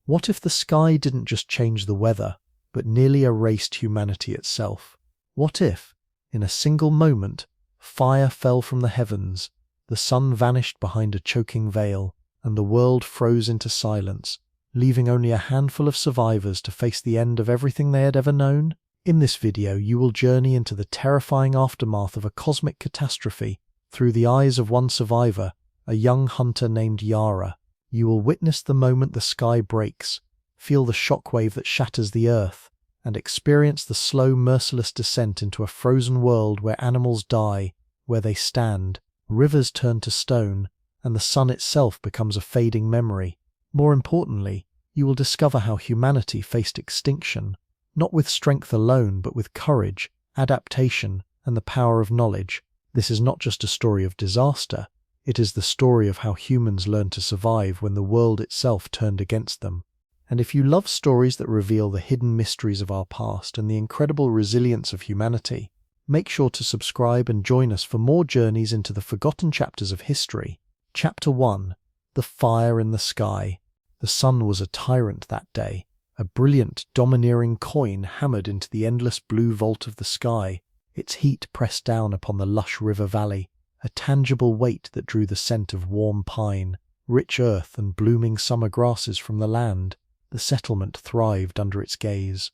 What if the sky didn't just change the weather, but nearly erased humanity itself? What if, in a single moment, fire fell from the heavens, the sun vanished behind a choking veil, and the world froze into silence, leaving only a handful of survivors to face the end of everything they had ever known? In this video, you will journey into the terrifying aftermath of a cosmic catastrophe through the eyes of one survivor, a young hunter named Yara. You will witness the moment the sky breaks, feel the shockwave that shatters the earth, and experience the slow, merciless descent into a frozen world where animals die where they stand, rivers turn to stone, and the sun itself becomes a fading memory. More importantly, you will discover how humanity faced extinction, not with strength alone, but with courage, adaptation, and the power of knowledge. This is not just a story of disaster, it is the story of how humans learned to survive when the world itself turned against them. And if you love stories that reveal the hidden mysteries of our past and the incredible resilience of humanity, make sure to subscribe and join us for more journeys into the forgotten chapters of history. Chapter 1. The Fire in the Sky. The sun was a tyrant that day, a brilliant, domineering coin hammered into the endless blue vault of the sky. Its heat pressed down upon the lush river valley, a tangible weight that drew the scent of warm pine, rich earth, and blooming summer grasses from the land. The settlement thrived under its gaze.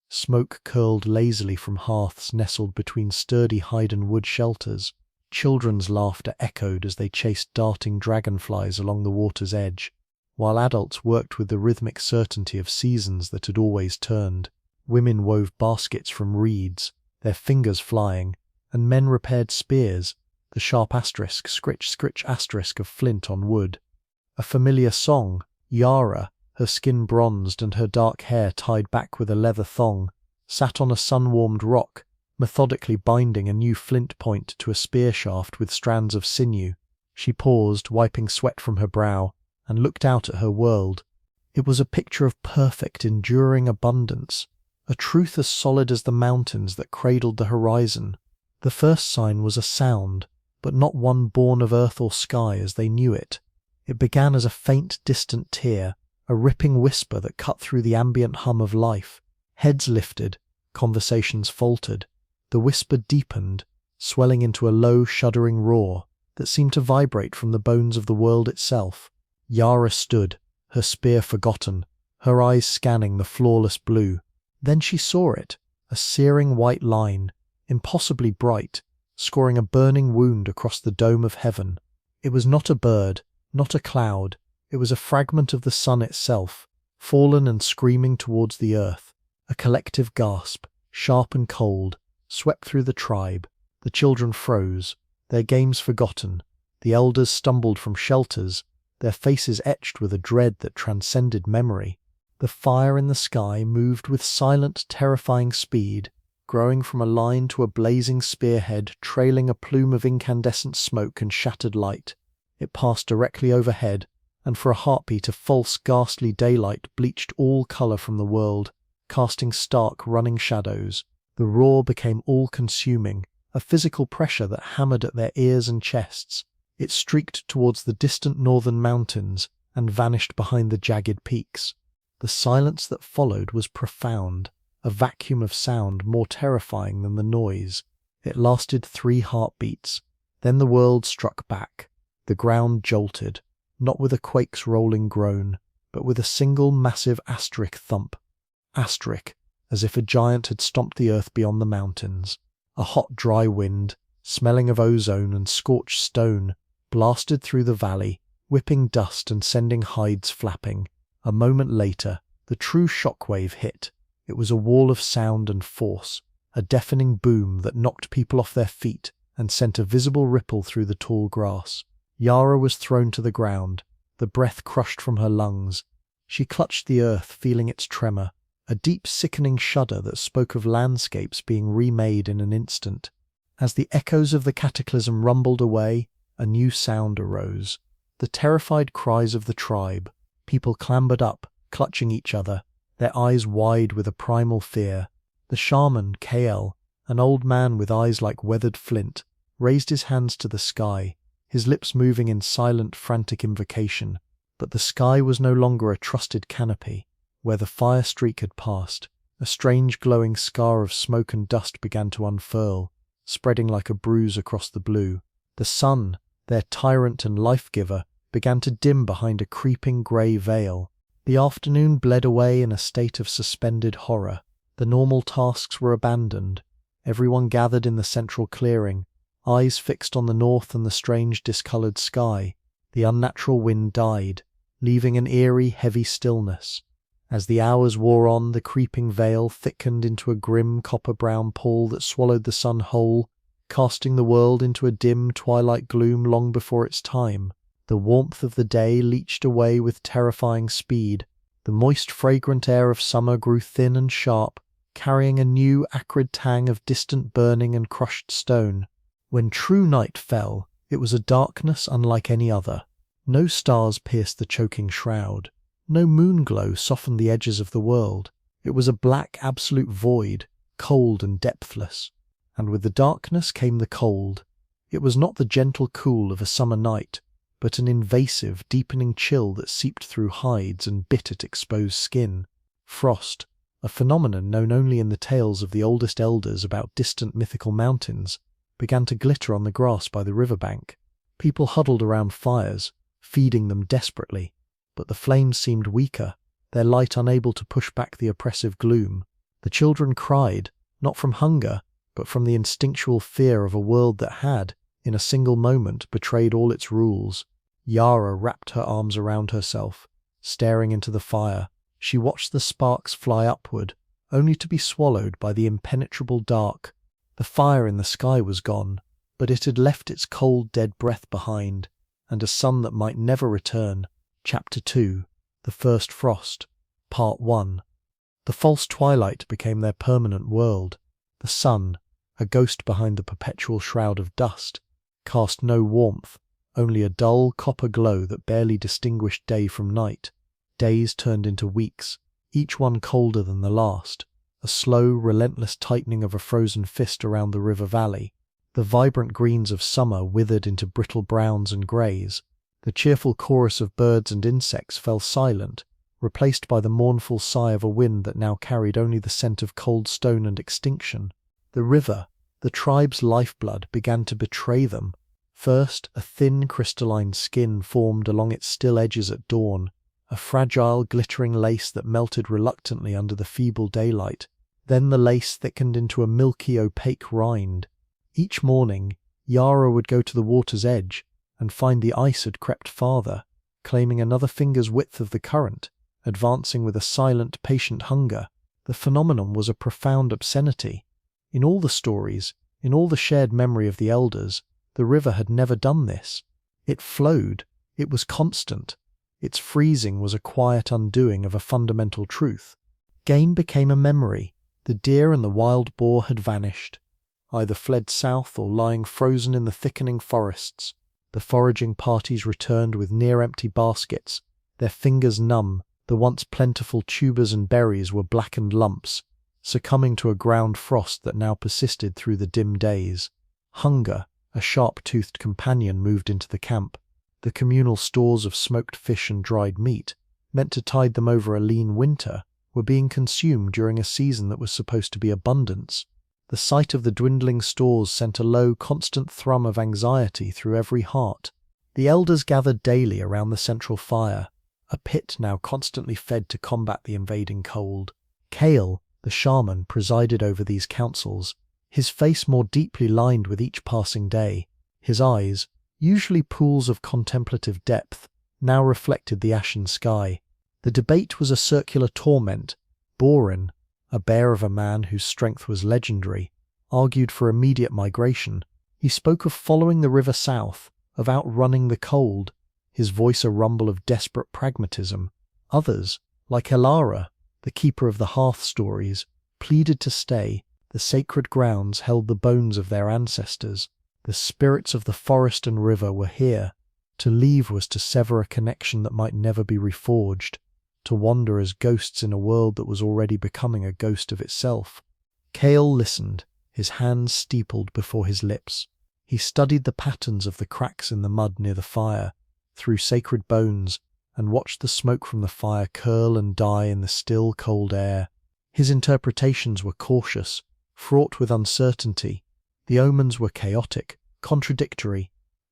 Smoke curled lazily from hearths nestled between sturdy hide-and wood shelters. Children's laughter echoed as they chased darting dragonflies along the water's edge, while adults worked with the rhythmic certainty of seasons that had always turned. Women wove baskets from reeds, their fingers flying, and men repaired spears, the sharp asterisk, scritch asterisk of flint on wood. A familiar song, Yara, her skin bronzed and her dark hair tied back with a leather thong, sat on a sun-warmed rock, methodically binding a new flint point to a spear shaft with strands of sinew. She paused, wiping sweat from her brow, and looked out at her world. It was a picture of perfect, enduring abundance, a truth as solid as the mountains that cradled the horizon. The first sign was a sound, but not one born of earth or sky as they knew it. It began as a faint, distant tear, a ripping whisper that cut through the ambient hum of life. Heads lifted, conversations faltered. The whisper deepened, swelling into a low, shuddering roar that seemed to vibrate from the bones of the world itself. Yara stood, her spear forgotten, her eyes scanning the flawless blue. Then she saw it, a searing white line, impossibly bright, scoring a burning wound across the dome of heaven. It was not a bird, not a cloud. It was a fragment of the sun itself, fallen and screaming towards the earth. A collective gasp, sharp and cold, swept through the tribe. The children froze, their games forgotten. The elders stumbled from shelters, their faces etched with a dread that transcended memory. The fire in the sky moved with silent, terrifying speed, growing from a line to a blazing spearhead, trailing a plume of incandescent smoke and shattered light. It passed directly overhead, and for a heartbeat of false, ghastly daylight bleached all colour from the world, casting stark, running shadows. The roar became all-consuming, a physical pressure that hammered at their ears and chests. It streaked towards the distant northern mountains and vanished behind the jagged peaks. The silence that followed was profound, a vacuum of sound more terrifying than the noise. It lasted 3 heartbeats. Then the world struck back. The ground jolted, not with a quake's rolling groan, but with a single massive asterisk thump. Asterisk, as if a giant had stomped the earth beyond the mountains. A hot, dry wind, smelling of ozone and scorched stone, blasted through the valley, whipping dust and sending hides flapping. A moment later, the true shockwave hit. It was a wall of sound and force, a deafening boom that knocked people off their feet and sent a visible ripple through the tall grass. Yara was thrown to the ground, the breath crushed from her lungs. She clutched the earth, feeling its tremor, a deep, sickening shudder that spoke of landscapes being remade in an instant. As the echoes of the cataclysm rumbled away, a new sound arose. The terrified cries of the tribe. People clambered up, clutching each other, their eyes wide with a primal fear. The shaman, KL, an old man with eyes like weathered flint, raised his hands to the sky, his lips moving in silent, frantic invocation. But the sky was no longer a trusted canopy. Where the fire streak had passed, a strange glowing scar of smoke and dust began to unfurl, spreading like a bruise across the blue. The sun, their tyrant and life-giver, began to dim behind a creeping grey veil. The afternoon bled away in a state of suspended horror. The normal tasks were abandoned. Everyone gathered in the central clearing, eyes fixed on the north and the strange discoloured sky. The unnatural wind died, leaving an eerie, heavy stillness. As the hours wore on, the creeping veil thickened into a grim copper-brown pall that swallowed the sun whole, casting the world into a dim twilight gloom long before its time. The warmth of the day leached away with terrifying speed. The moist, fragrant air of summer grew thin and sharp, carrying a new, acrid tang of distant burning and crushed stone. When true night fell, it was a darkness unlike any other. No stars pierced the choking shroud. No moonglow softened the edges of the world. It was a black, absolute void, cold and depthless. And with the darkness came the cold. It was not the gentle cool of a summer night, but an invasive, deepening chill that seeped through hides and bit at exposed skin. Frost, a phenomenon known only in the tales of the oldest elders about distant mythical mountains, began to glitter on the grass by the riverbank. People huddled around fires, feeding them desperately. But the flames seemed weaker, their light unable to push back the oppressive gloom. The children cried, not from hunger, but from the instinctual fear of a world that had, in a single moment, betrayed all its rules. Yara wrapped her arms around herself, staring into the fire. She watched the sparks fly upward, only to be swallowed by the impenetrable dark. The fire in the sky was gone, but it had left its cold, dead breath behind, and a sun that might never return. Chapter 2. The First Frost. Part 1. The false twilight became their permanent world. The sun, a ghost behind the perpetual shroud of dust, cast no warmth, only a dull copper glow that barely distinguished day from night. Days turned into weeks, each one colder than the last, a slow, relentless tightening of a frozen fist around the river valley. The vibrant greens of summer withered into brittle browns and greys. The cheerful chorus of birds and insects fell silent, replaced by the mournful sigh of a wind that now carried only the scent of cold stone and extinction. The river, the tribe's lifeblood, began to betray them. First, a thin crystalline skin formed along its still edges at dawn, a fragile, glittering lace that melted reluctantly under the feeble daylight. Then the lace thickened into a milky, opaque rind. Each morning, Yara would go to the water's edge, and find the ice had crept farther, claiming another finger's width of the current, advancing with a silent, patient hunger. The phenomenon was a profound obscenity. In all the stories, in all the shared memory of the elders, the river had never done this. It flowed, it was constant. Its freezing was a quiet undoing of a fundamental truth. Game became a memory. The deer and the wild boar had vanished, either fled south or lying frozen in the thickening forests. The foraging parties returned with near-empty baskets, their fingers numb. The once plentiful tubers and berries were blackened lumps, succumbing to a ground frost that now persisted through the dim days. Hunger, a sharp-toothed companion, moved into the camp. The communal stores of smoked fish and dried meat, meant to tide them over a lean winter, were being consumed during a season that was supposed to be abundance. The sight of the dwindling stores sent a low, constant thrum of anxiety through every heart. The elders gathered daily around the central fire, a pit now constantly fed to combat the invading cold. Kale, the shaman, presided over these councils, his face more deeply lined with each passing day. His eyes, usually pools of contemplative depth, now reflected the ashen sky. The debate was a circular torment. Borin, a bear of a man whose strength was legendary, argued for immediate migration. He spoke of following the river south, of outrunning the cold, his voice a rumble of desperate pragmatism. Others, like Elara, the keeper of the hearth stories, pleaded to stay. The sacred grounds held the bones of their ancestors. The spirits of the forest and river were here. To leave was to sever a connection that might never be reforged, to wander as ghosts in a world that was already becoming a ghost of itself. Kale listened, his hands steepled before his lips. He studied the patterns of the cracks in the mud near the fire. Through sacred bones, and watched the smoke from the fire curl and die in the still, cold air. His interpretations were cautious, fraught with uncertainty. The omens were chaotic, contradictory.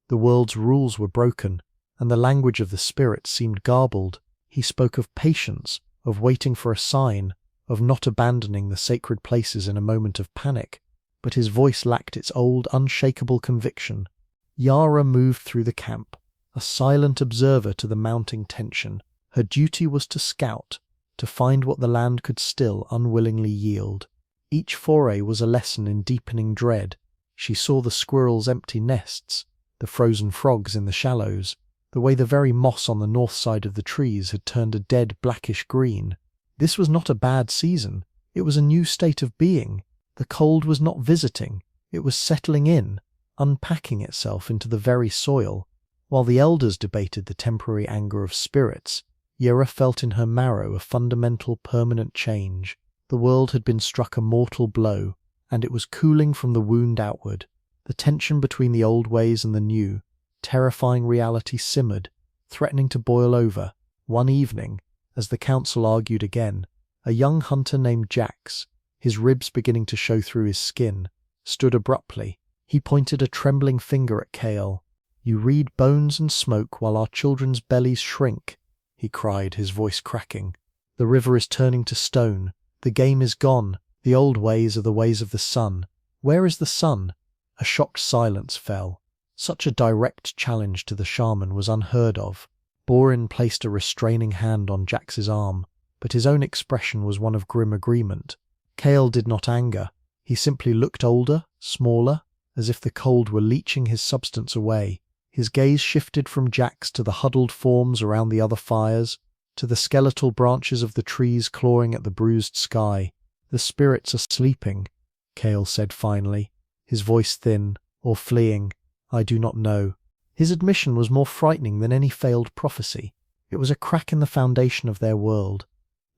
The world's rules were broken, and the language of the spirits seemed garbled. He spoke of patience, of waiting for a sign, of not abandoning the sacred places in a moment of panic, but his voice lacked its old, unshakable conviction. Yara moved through the camp, a silent observer to the mounting tension. Her duty was to scout, to find what the land could still unwillingly yield. Each foray was a lesson in deepening dread. She saw the squirrels' empty nests, the frozen frogs in the shallows, the way the very moss on the north side of the trees had turned a dead blackish green. This was not a bad season. It was a new state of being. The cold was not visiting. It was settling in, unpacking itself into the very soil. While the elders debated the temporary anger of spirits, Yara felt in her marrow a fundamental, permanent change. The world had been struck a mortal blow, and it was cooling from the wound outward. The tension between the old ways and the new, terrifying reality simmered, threatening to boil over. One evening, as the council argued again, a young hunter named Jax, his ribs beginning to show through his skin, stood abruptly. He pointed a trembling finger at Kale. "You read bones and smoke while our children's bellies shrink," he cried, his voice cracking. "The river is turning to stone. The game is gone. The old ways are the ways of the sun. Where is the sun?" A shocked silence fell. Such a direct challenge to the shaman was unheard of. Borin placed a restraining hand on Jax's arm, but his own expression was one of grim agreement. Kale did not anger. He simply looked older, smaller, as if the cold were leaching his substance away. His gaze shifted from Jax to the huddled forms around the other fires, to the skeletal branches of the trees clawing at the bruised sky. "The spirits are sleeping," Kale said finally, his voice thin, or fleeing. "I do not know." His admission was more frightening than any failed prophecy. It was a crack in the foundation of their world.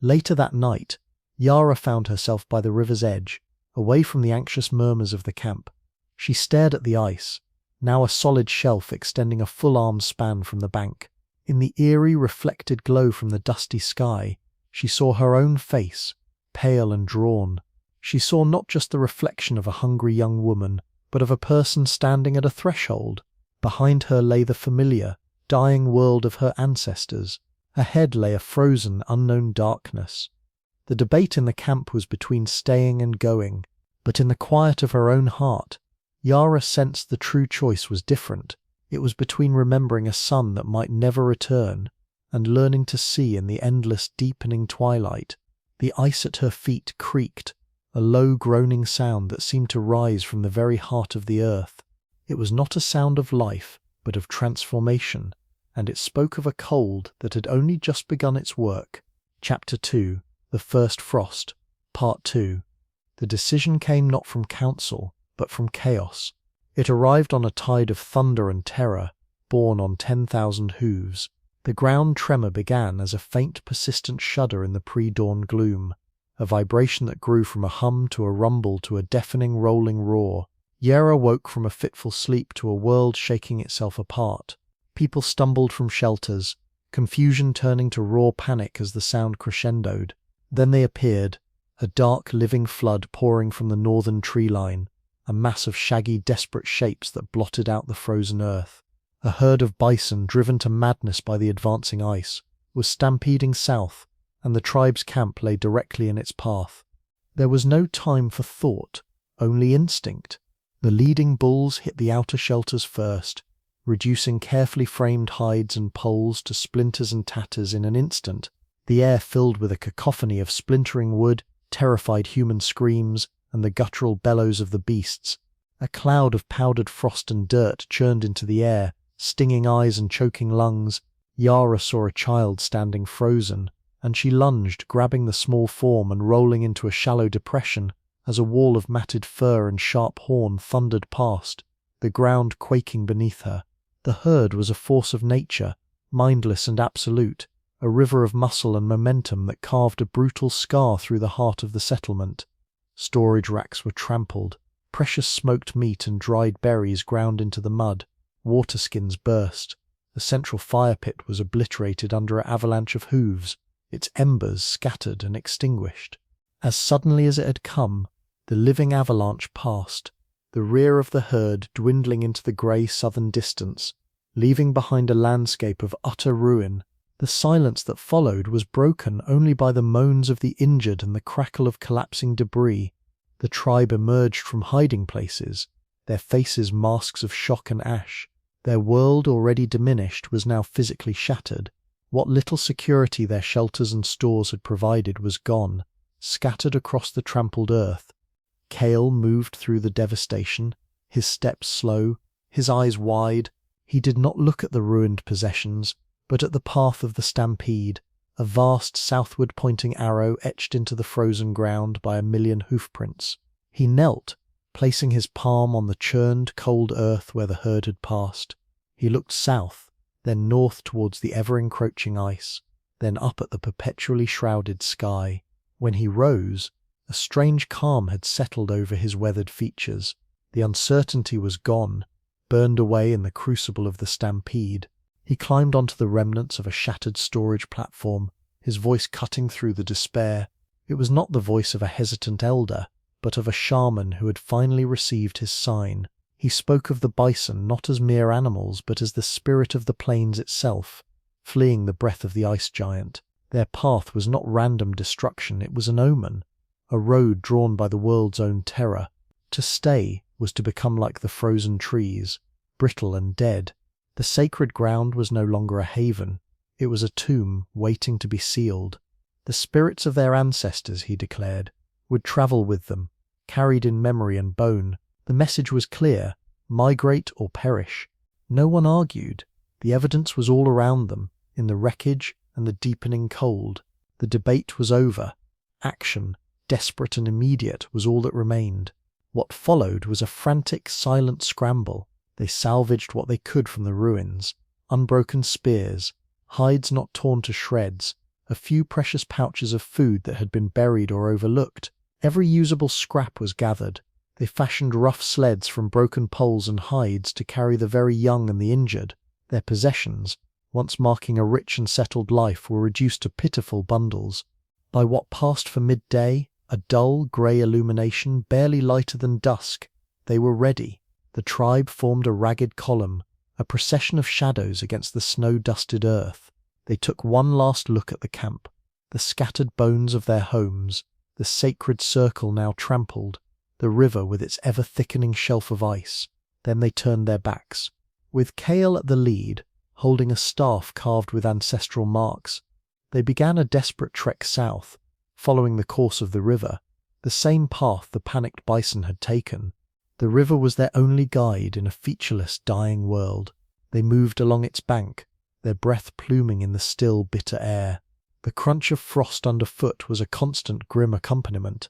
Later that night, Yara found herself by the river's edge, away from the anxious murmurs of the camp. She stared at the ice, now a solid shelf extending a full arm's span from the bank. In the eerie, reflected glow from the dusty sky, she saw her own face, pale and drawn. She saw not just the reflection of a hungry young woman, but of a person standing at a threshold. Behind her lay the familiar, dying world of her ancestors. Ahead lay a frozen, unknown darkness. The debate in the camp was between staying and going, but in the quiet of her own heart, Yara sensed the true choice was different. It was between remembering a sun that might never return and learning to see in the endless, deepening twilight. The ice at her feet creaked, a low groaning sound that seemed to rise from the very heart of the earth. It was not a sound of life, but of transformation, and it spoke of a cold that had only just begun its work. Chapter 2, The First Frost, Part 2. The decision came not from counsel, but from chaos. It arrived on a tide of thunder and terror, borne on 10,000 hooves. The ground tremor began as a faint, persistent shudder in the pre-dawn gloom, a vibration that grew from a hum to a rumble to a deafening rolling roar. Yara woke from a fitful sleep to a world shaking itself apart. People stumbled from shelters, confusion turning to raw panic as the sound crescendoed. Then they appeared, a dark, living flood pouring from the northern tree line, a mass of shaggy, desperate shapes that blotted out the frozen earth. A herd of bison, driven to madness by the advancing ice, was stampeding south, and the tribe's camp lay directly in its path. There was no time for thought, only instinct. The leading bulls hit the outer shelters first, reducing carefully framed hides and poles to splinters and tatters in an instant. The air filled with a cacophony of splintering wood, terrified human screams, and the guttural bellows of the beasts. A cloud of powdered frost and dirt churned into the air, stinging eyes and choking lungs. Yara saw a child standing frozen, and she lunged, grabbing the small form and rolling into a shallow depression as a wall of matted fur and sharp horn thundered past, the ground quaking beneath her. The herd was a force of nature, mindless and absolute, a river of muscle and momentum that carved a brutal scar through the heart of the settlement. Storage racks were trampled, precious smoked meat and dried berries ground into the mud, water skins burst. The central fire pit was obliterated under an avalanche of hooves, its embers scattered and extinguished. As suddenly as it had come, the living avalanche passed, the rear of the herd dwindling into the grey southern distance, leaving behind a landscape of utter ruin. The silence that followed was broken only by the moans of the injured and the crackle of collapsing debris. The tribe emerged from hiding places, their faces masks of shock and ash. Their world, already diminished, was now physically shattered. What little security their shelters and stores had provided was gone, scattered across the trampled earth. Cale moved through the devastation, his steps slow, his eyes wide. He did not look at the ruined possessions, but at the path of the stampede, a vast southward-pointing arrow etched into the frozen ground by a million hoofprints. He knelt, placing his palm on the churned, cold earth where the herd had passed. He looked south, then north towards the ever-encroaching ice, then up at the perpetually shrouded sky. When he rose, a strange calm had settled over his weathered features. The uncertainty was gone, burned away in the crucible of the stampede. He climbed onto the remnants of a shattered storage platform, his voice cutting through the despair. It was not the voice of a hesitant elder, but of a shaman who had finally received his sign. He spoke of the bison not as mere animals, but as the spirit of the plains itself, fleeing the breath of the ice giant. Their path was not random destruction, it was an omen, a road drawn by the world's own terror. To stay was to become like the frozen trees, brittle and dead. The sacred ground was no longer a haven, it was a tomb waiting to be sealed. The spirits of their ancestors, he declared, would travel with them, carried in memory and bone. The message was clear: migrate or perish. No one argued. The evidence was all around them, in the wreckage and the deepening cold. The debate was over. Action, desperate and immediate, was all that remained. What followed was a frantic, silent scramble. They salvaged what they could from the ruins: unbroken spears, hides not torn to shreds, a few precious pouches of food that had been buried or overlooked. Every usable scrap was gathered. They fashioned rough sleds from broken poles and hides to carry the very young and the injured. Their possessions, once marking a rich and settled life, were reduced to pitiful bundles. By what passed for midday, a dull, grey illumination barely lighter than dusk, they were ready. The tribe formed a ragged column, a procession of shadows against the snow-dusted earth. They took one last look at the camp, the scattered bones of their homes, the sacred circle now trampled, the river with its ever-thickening shelf of ice. Then they turned their backs. With Cale at the lead, holding a staff carved with ancestral marks, they began a desperate trek south, following the course of the river, the same path the panicked bison had taken. The river was their only guide in a featureless, dying world. They moved along its bank, their breath pluming in the still, bitter air. The crunch of frost underfoot was a constant grim accompaniment,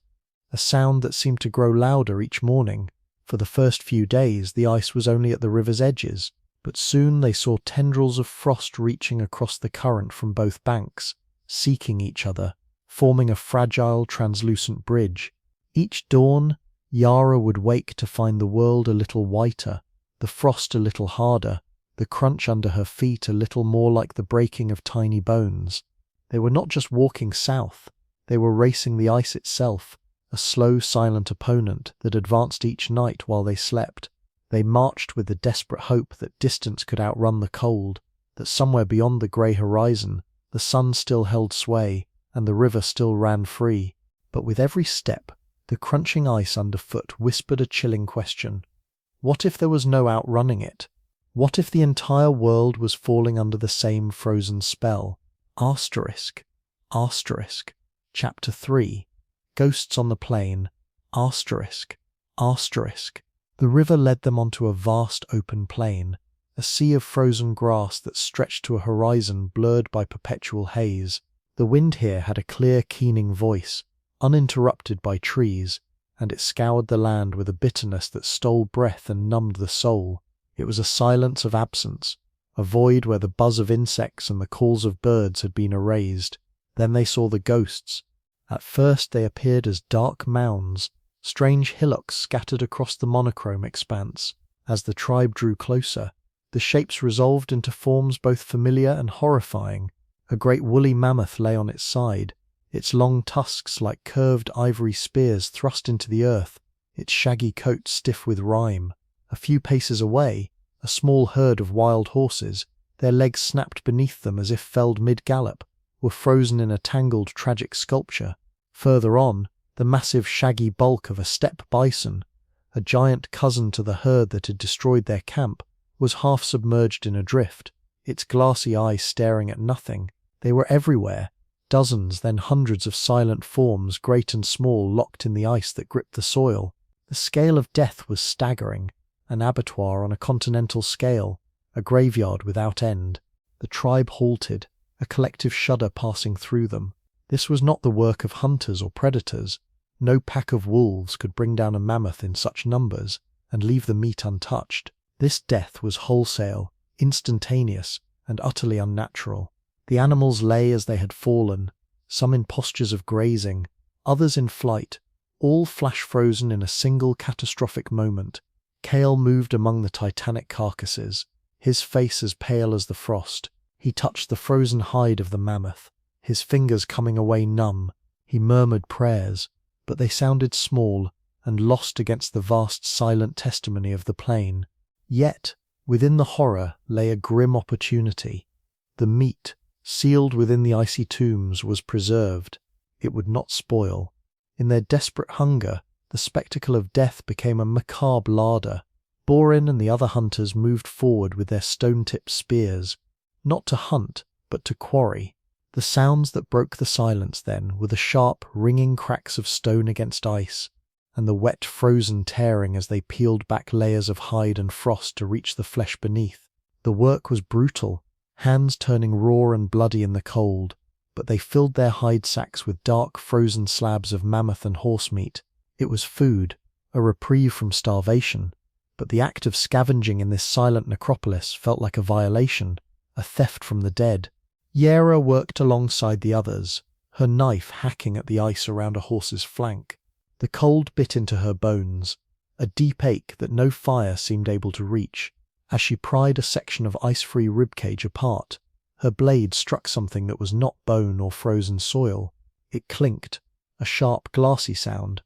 a sound that seemed to grow louder each morning. For the first few days the ice was only at the river's edges, but soon they saw tendrils of frost reaching across the current from both banks, seeking each other, forming a fragile, translucent bridge. Each dawn, Yara would wake to find the world a little whiter, the frost a little harder, the crunch under her feet a little more like the breaking of tiny bones. They were not just walking south, they were racing the ice itself, a slow, silent opponent that advanced each night while they slept. They marched with the desperate hope that distance could outrun the cold, that somewhere beyond the grey horizon the sun still held sway and the river still ran free. But with every step, the crunching ice underfoot whispered a chilling question. What if there was no outrunning it? What if the entire world was falling under the same frozen spell? Asterisk. Asterisk. Chapter 3. Ghosts on the Plain. Asterisk. Asterisk. The river led them onto a vast open plain, a sea of frozen grass that stretched to a horizon blurred by perpetual haze. The wind here had a clear, keening voice, uninterrupted by trees, and it scoured the land with a bitterness that stole breath and numbed the soul. It was a silence of absence, a void where the buzz of insects and the calls of birds had been erased. Then they saw the ghosts. At first they appeared as dark mounds, strange hillocks scattered across the monochrome expanse. As the tribe drew closer, The shapes resolved into forms both familiar and horrifying. A great woolly mammoth lay on its side, its long tusks like curved ivory spears thrust into the earth, its shaggy coat stiff with rime. A few paces away, a small herd of wild horses, their legs snapped beneath them as if felled mid-gallop, were frozen in a tangled tragic sculpture. Further on, the massive shaggy bulk of a steppe bison, a giant cousin to the herd that had destroyed their camp, was half submerged in a drift, its glassy eyes staring at nothing. They were everywhere, dozens, then hundreds of silent forms, great and small, locked in the ice that gripped the soil. The scale of death was staggering, an abattoir on a continental scale, a graveyard without end. The tribe halted, a collective shudder passing through them. This was not the work of hunters or predators. No pack of wolves could bring down a mammoth in such numbers and leave the meat untouched. This death was wholesale, instantaneous, and utterly unnatural. The animals lay as they had fallen, some in postures of grazing, others in flight, all flash-frozen in a single catastrophic moment. Cale moved among the titanic carcasses, his face as pale as the frost. He touched the frozen hide of the mammoth, his fingers coming away numb. He murmured prayers, but they sounded small and lost against the vast silent testimony of the plain. Yet, within the horror lay a grim opportunity. The meat, sealed within the icy tombs, was preserved. It would not spoil. In their desperate hunger, the spectacle of death became a macabre larder. Borin and the other hunters moved forward with their stone-tipped spears, not to hunt, but to quarry. The sounds that broke the silence then were the sharp, ringing cracks of stone against ice, and the wet, frozen tearing as they peeled back layers of hide and frost to reach the flesh beneath. The work was brutal, hands turning raw and bloody in the cold, but they filled their hide sacks with dark, frozen slabs of mammoth and horse meat. It was food, a reprieve from starvation, but the act of scavenging in this silent necropolis felt like a violation, a theft from the dead. Yera worked alongside the others, her knife hacking at the ice around a horse's flank. The cold bit into her bones, a deep ache that no fire seemed able to reach. As she pried a section of ice-free ribcage apart, her blade struck something that was not bone or frozen soil. It clinked, a sharp, glassy sound.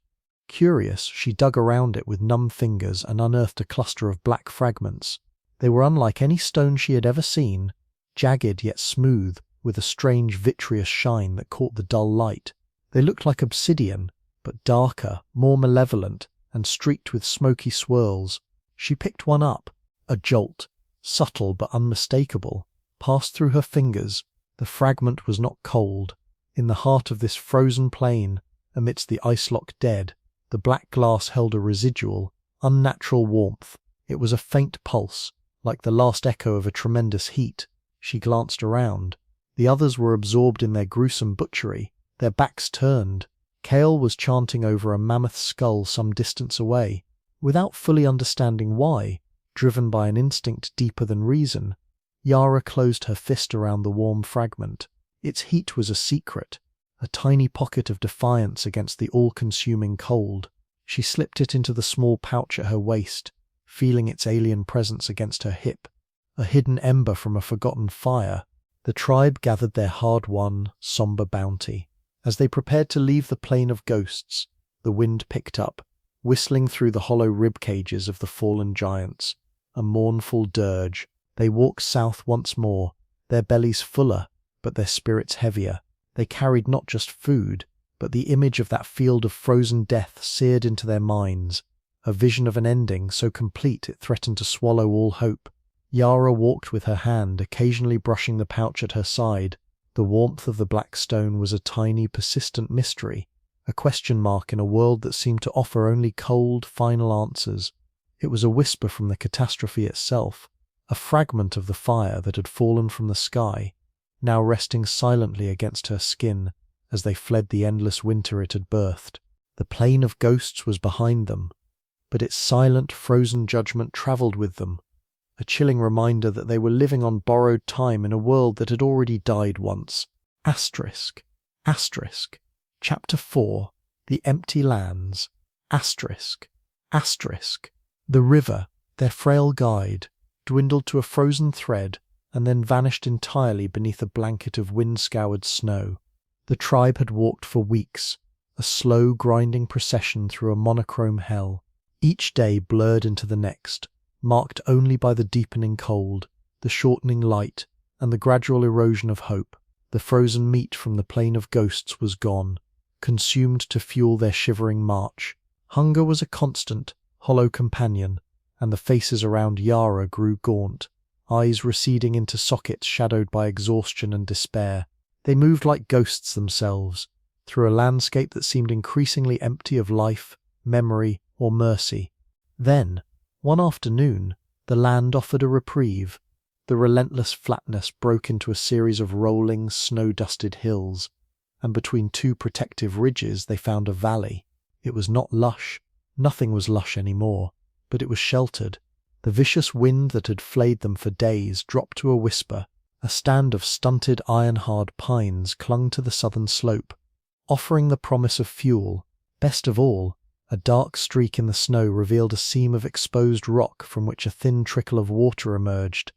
Curious, she dug around it with numb fingers and unearthed a cluster of black fragments. They were unlike any stone she had ever seen, jagged yet smooth, with a strange vitreous shine that caught the dull light. They looked like obsidian, but darker, more malevolent, and streaked with smoky swirls. She picked one up. A jolt, subtle but unmistakable, passed through her fingers. The fragment was not cold. In the heart of this frozen plain, amidst the ice-locked dead, the black glass held a residual, unnatural warmth. It was a faint pulse, like the last echo of a tremendous heat. She glanced around. The others were absorbed in their gruesome butchery, their backs turned. Cale was chanting over a mammoth skull some distance away, without fully understanding why. Driven by an instinct deeper than reason, Yara closed her fist around the warm fragment. Its heat was a secret, a tiny pocket of defiance against the all-consuming cold. She slipped it into the small pouch at her waist, feeling its alien presence against her hip, a hidden ember from a forgotten fire. The tribe gathered their hard-won, somber bounty. As they prepared to leave the plain of ghosts, the wind picked up, whistling through the hollow rib cages of the fallen giants. A mournful dirge. They walked south once more, their bellies fuller, but their spirits heavier. They carried not just food, but the image of that field of frozen death seared into their minds, a vision of an ending so complete it threatened to swallow all hope. Yara walked with her hand, occasionally brushing the pouch at her side. The warmth of the black stone was a tiny, persistent mystery, a question mark in a world that seemed to offer only cold, final answers. It was a whisper from the catastrophe itself, a fragment of the fire that had fallen from the sky, now resting silently against her skin as they fled the endless winter it had birthed. The plain of ghosts was behind them, but its silent, frozen judgment travelled with them, a chilling reminder that they were living on borrowed time in a world that had already died once. Asterisk. Asterisk. Chapter 4. The Empty Lands. Asterisk. Asterisk. The river, their frail guide, dwindled to a frozen thread, and then vanished entirely beneath a blanket of wind-scoured snow. The tribe had walked for weeks, a slow, grinding procession through a monochrome hell. Each day blurred into the next, marked only by the deepening cold, the shortening light, and the gradual erosion of hope. The frozen meat from the plain of ghosts was gone, consumed to fuel their shivering march. Hunger was a constant, hollow companion, and the faces around Yara grew gaunt, eyes receding into sockets shadowed by exhaustion and despair. They moved like ghosts themselves, through a landscape that seemed increasingly empty of life, memory, or mercy. Then, one afternoon, the land offered a reprieve. The relentless flatness broke into a series of rolling, snow-dusted hills, and between two protective ridges they found a valley. It was not lush, nothing was lush anymore, but it was sheltered. The vicious wind that had flayed them for days dropped to a whisper. A stand of stunted iron-hard pines clung to the southern slope, offering the promise of fuel. Best of all, a dark streak in the snow revealed a seam of exposed rock from which a thin trickle of water emerged,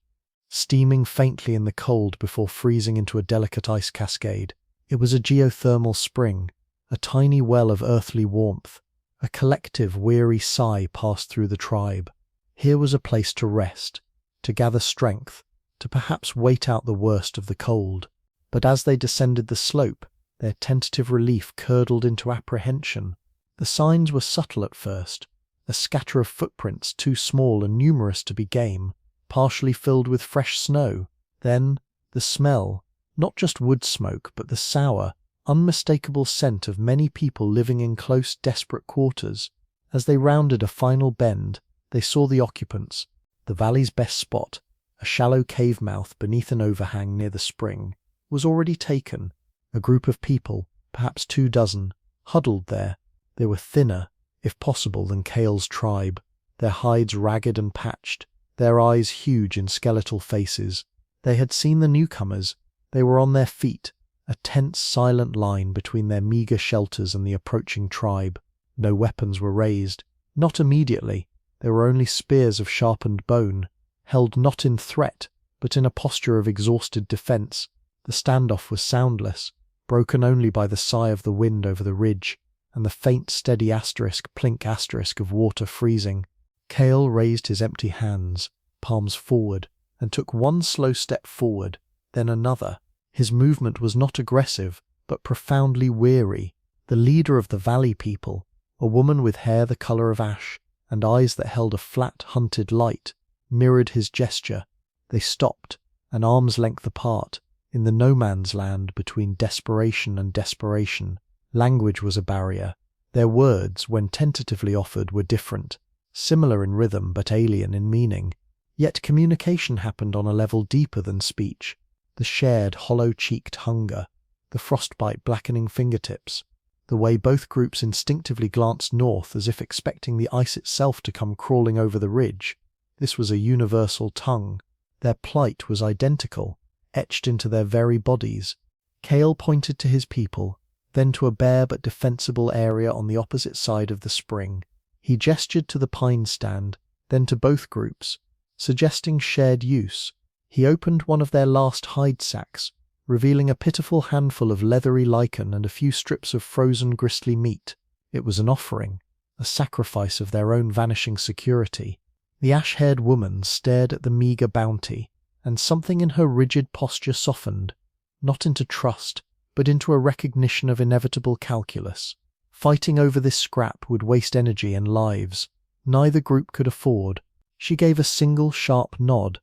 steaming faintly in the cold before freezing into a delicate ice cascade. It was a geothermal spring, a tiny well of earthly warmth. A collective, weary sigh passed through the tribe. Here was a place to rest, to gather strength, to perhaps wait out the worst of the cold. But as they descended the slope, their tentative relief curdled into apprehension. The signs were subtle at first, a scatter of footprints too small and numerous to be game, partially filled with fresh snow. Then, the smell, not just wood smoke, but the sour, unmistakable scent of many people living in close, desperate quarters. As they rounded a final bend, they saw the occupants. The valley's best spot, a shallow cave mouth beneath an overhang near the spring, was already taken. A group of people, perhaps 24, huddled there. They were thinner, if possible, than Cale's tribe, their hides ragged and patched, their eyes huge in skeletal faces. They had seen the newcomers. They were on their feet, a tense, silent line between their meager shelters and the approaching tribe. No weapons were raised. Not immediately. There were only spears of sharpened bone, held not in threat, but in a posture of exhausted defense. The standoff was soundless, broken only by the sigh of the wind over the ridge, and the faint, steady plink asterisk of water freezing. Cale raised his empty hands, palms forward, and took one slow step forward, then another. His movement was not aggressive, but profoundly weary. The leader of the valley people, a woman with hair the color of ash, and eyes that held a flat, hunted light, mirrored his gesture. They stopped, an arm's length apart, in the no-man's land between desperation and desperation. Language was a barrier. Their words, when tentatively offered, were different, similar in rhythm but alien in meaning. Yet communication happened on a level deeper than speech. The shared, hollow-cheeked hunger, the frostbite blackening fingertips, the way both groups instinctively glanced north as if expecting the ice itself to come crawling over the ridge. This was a universal tongue. Their plight was identical, etched into their very bodies. Cale pointed to his people, then to a bare but defensible area on the opposite side of the spring. He gestured to the pine stand, then to both groups, suggesting shared use. He opened one of their last hide sacks, revealing a pitiful handful of leathery lichen and a few strips of frozen gristly meat. It was an offering, a sacrifice of their own vanishing security. The ash-haired woman stared at the meagre bounty, and something in her rigid posture softened, not into trust, but into a recognition of inevitable calculus. Fighting over this scrap would waste energy and lives. Neither group could afford. She gave a single sharp nod.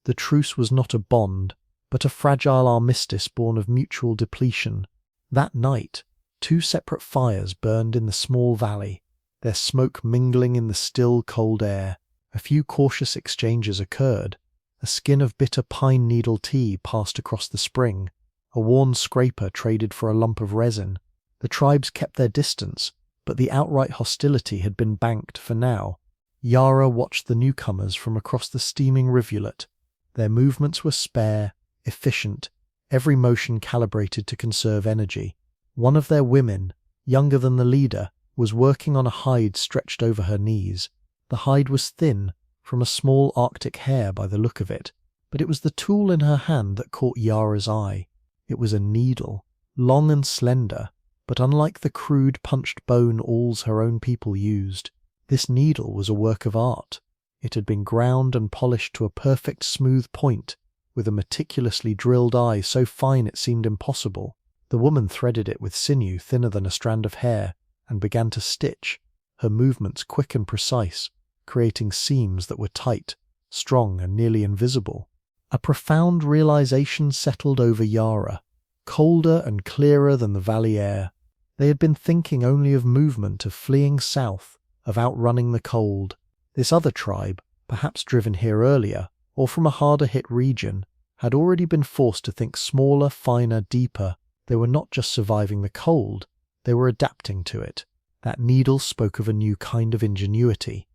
The truce was not a bond, but a fragile armistice born of mutual depletion. That night, 2 separate fires burned in the small valley, their smoke mingling in the still, cold air. A few cautious exchanges occurred. A skin of bitter pine needle tea passed across the spring. A worn scraper traded for a lump of resin. The tribes kept their distance, but the outright hostility had been banked for now. Yara watched the newcomers from across the steaming rivulet. Their movements were spare, efficient, every motion calibrated to conserve energy. One of their women, younger than the leader, was working on a hide stretched over her knees. The hide was thin, from a small Arctic hare by the look of it, but it was the tool in her hand that caught Yara's eye. It was a needle, long and slender, but unlike the crude punched bone awls her own people used, this needle was a work of art. It had been ground and polished to a perfect smooth point, with a meticulously drilled eye so fine it seemed impossible. The woman threaded it with sinew thinner than a strand of hair, and began to stitch, her movements quick and precise, creating seams that were tight, strong, and nearly invisible. A profound realization settled over Yara, colder and clearer than the valley air. They had been thinking only of movement, of fleeing south, of outrunning the cold. This other tribe, perhaps driven here earlier, or from a harder-hit region, had already been forced to think smaller, finer, deeper. They were not just surviving the cold, they were adapting to it. That needle spoke of a new kind of ingenuity.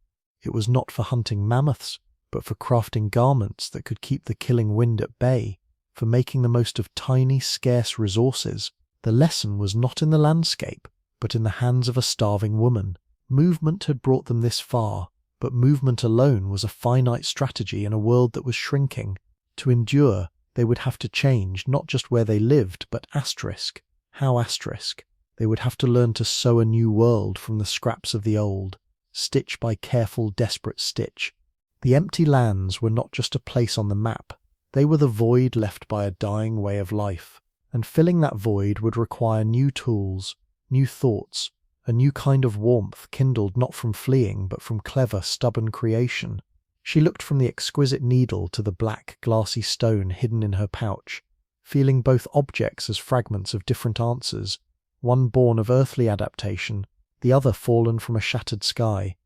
It was not for hunting mammoths, but for crafting garments that could keep the killing wind at bay, for making the most of tiny, scarce resources. The lesson was not in the landscape, but in the hands of a starving woman. Movement had brought them this far, but movement alone was a finite strategy in a world that was shrinking. To endure, they would have to change not just where they lived, but asterisk. How asterisk? They would have to learn to sew a new world from the scraps of the old, stitch by careful, desperate stitch. The empty lands were not just a place on the map, they were the void left by a dying way of life, and filling that void would require new tools, new thoughts, a new kind of warmth kindled not from fleeing but from clever, stubborn creation. She looked from the exquisite needle to the black, glassy stone hidden in her pouch, feeling both objects as fragments of different answers, one born of earthly adaptation, the other fallen from a shattered sky.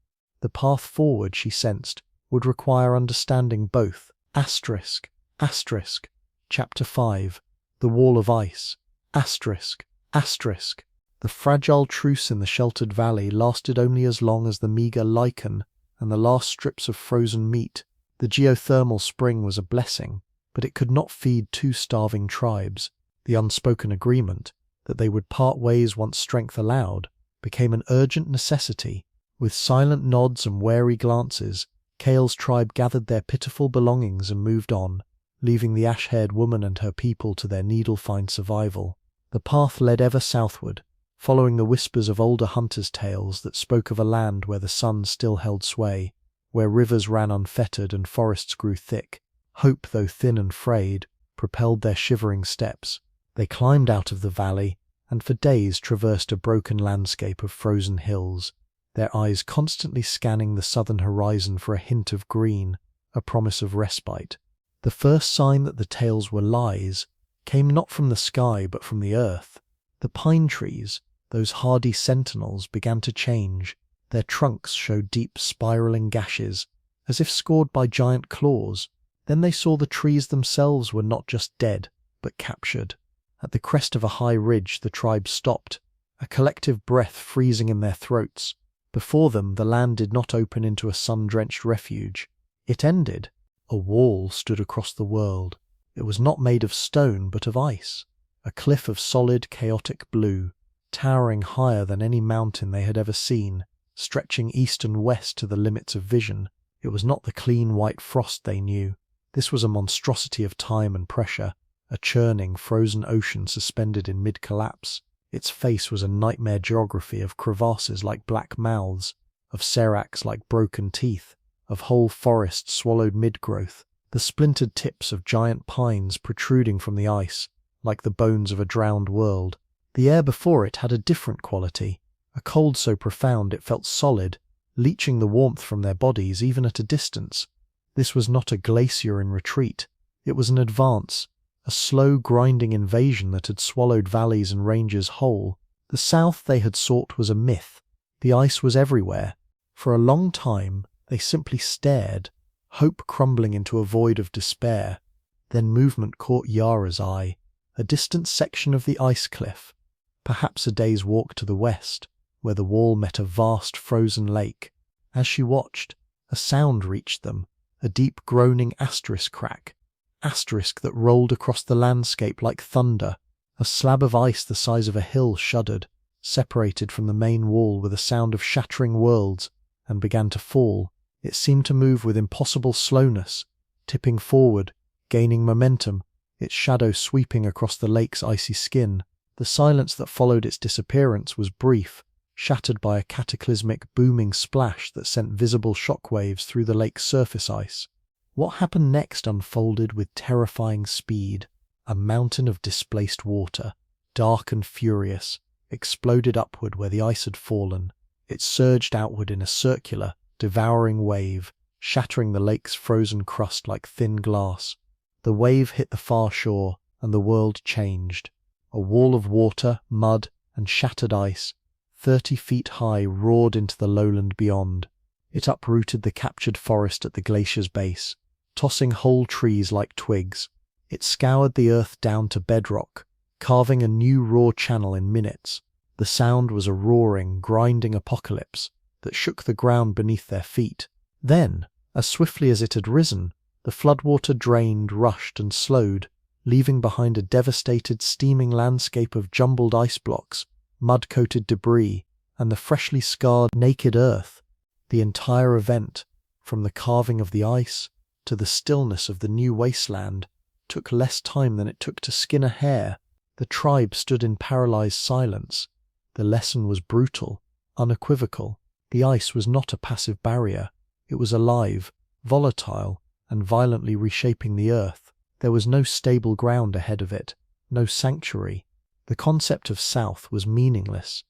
The path forward, she sensed, would require understanding both. Asterisk, asterisk. Chapter 5. The Wall of Ice. Asterisk, asterisk. The fragile truce in the sheltered valley lasted only as long as the meagre lichen and the last strips of frozen meat. The geothermal spring was a blessing, but it could not feed two starving tribes. The unspoken agreement that they would part ways once strength allowed became an urgent necessity. With silent nods and wary glances, Kale's tribe gathered their pitiful belongings and moved on, leaving the ash-haired woman and her people to their needle-fine survival. The path led ever southward, following the whispers of older hunters' tales that spoke of a land where the sun still held sway, where rivers ran unfettered and forests grew thick. Hope, though thin and frayed, propelled their shivering steps. They climbed out of the valley, and for days traversed a broken landscape of frozen hills, their eyes constantly scanning the southern horizon for a hint of green, a promise of respite. The first sign that the tales were lies came not from the sky but from the earth. The pine trees, those hardy sentinels, began to change. Their trunks showed deep spiraling gashes, as if scored by giant claws. Then they saw the trees themselves were not just dead, but captured. At the crest of a high ridge the tribe stopped, a collective breath freezing in their throats. Before them the land did not open into a sun-drenched refuge. It ended. A wall stood across the world. It was not made of stone but of ice, a cliff of solid, chaotic blue, towering higher than any mountain they had ever seen, stretching east and west to the limits of vision. It was not the clean white frost they knew. This was a monstrosity of time and pressure, a churning, frozen ocean suspended in mid-collapse. Its face was a nightmare geography of crevasses like black mouths, of seracs like broken teeth, of whole forests swallowed mid-growth, the splintered tips of giant pines protruding from the ice, like the bones of a drowned world. The air before it had a different quality, a cold so profound it felt solid, leaching the warmth from their bodies even at a distance. This was not a glacier in retreat, it was an advance, a slow grinding invasion that had swallowed valleys and ranges whole. The south they had sought was a myth. The ice was everywhere. For a long time they simply stared, hope crumbling into a void of despair. Then movement caught Yara's eye, a distant section of the ice cliff, perhaps a day's walk to the west, where the wall met a vast frozen lake. As she watched, a sound reached them, a deep groaning asterisk crack, asterisk that rolled across the landscape like thunder. A slab of ice the size of a hill shuddered, separated from the main wall with a sound of shattering worlds, and began to fall. It seemed to move with impossible slowness, tipping forward, gaining momentum, its shadow sweeping across the lake's icy skin. The silence that followed its disappearance was brief, shattered by a cataclysmic booming splash that sent visible shockwaves through the lake's surface ice. What happened next unfolded with terrifying speed. A mountain of displaced water, dark and furious, exploded upward where the ice had fallen. It surged outward in a circular, devouring wave, shattering the lake's frozen crust like thin glass. The wave hit the far shore, and the world changed. A wall of water, mud, and shattered ice, 30 feet high, roared into the lowland beyond. It uprooted the captured forest at the glacier's base, tossing whole trees like twigs. It scoured the earth down to bedrock, carving a new raw channel in minutes. The sound was a roaring, grinding apocalypse that shook the ground beneath their feet. Then, as swiftly as it had risen, the floodwater drained, rushed, and slowed, leaving behind a devastated, steaming landscape of jumbled ice blocks, mud-coated debris, and the freshly scarred, naked earth. The entire event, from the carving of the ice to the stillness of the new wasteland, took less time than it took to skin a hair. The tribe stood in paralyzed silence. The lesson was brutal, unequivocal. The ice was not a passive barrier. It was alive, volatile, and violently reshaping the earth. There was no stable ground ahead of it, no sanctuary. The concept of south was meaningless.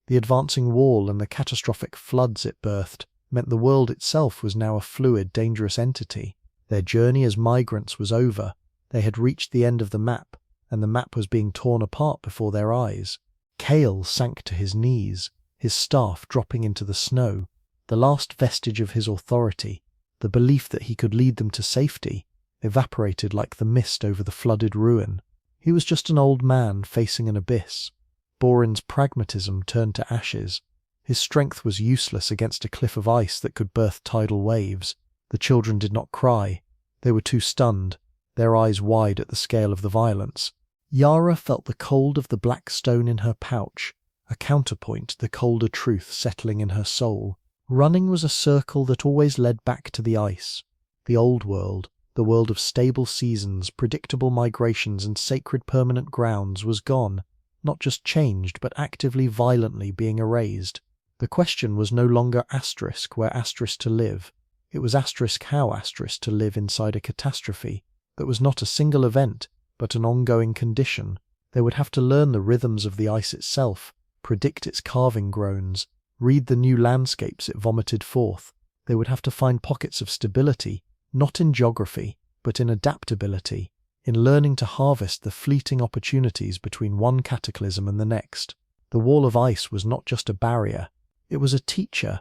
The advancing wall and the catastrophic floods it birthed meant the world itself was now a fluid, dangerous entity. Their journey as migrants was over. They had reached the end of the map, and the map was being torn apart before their eyes. Cale sank to his knees, his staff dropping into the snow. The last vestige of his authority, the belief that he could lead them to safety, evaporated like the mist over the flooded ruin. He was just an old man facing an abyss. Borin's pragmatism turned to ashes. His strength was useless against a cliff of ice that could birth tidal waves. The children did not cry. They were too stunned, their eyes wide at the scale of the violence. Yara felt the cold of the black stone in her pouch, a counterpoint to the colder truth settling in her soul. Running was a circle that always led back to the ice. The old world, the world of stable seasons, predictable migrations, and sacred permanent grounds, was gone, not just changed, but actively, violently being erased. The question was no longer asterisk where asterisk to live. It was asterisk how asterisk to live inside a catastrophe that was not a single event, but an ongoing condition. They would have to learn the rhythms of the ice itself, predict its carving groans, read the new landscapes it vomited forth. They would have to find pockets of stability, not in geography, but in adaptability, in learning to harvest the fleeting opportunities between one cataclysm and the next. The wall of ice was not just a barrier, it was a teacher,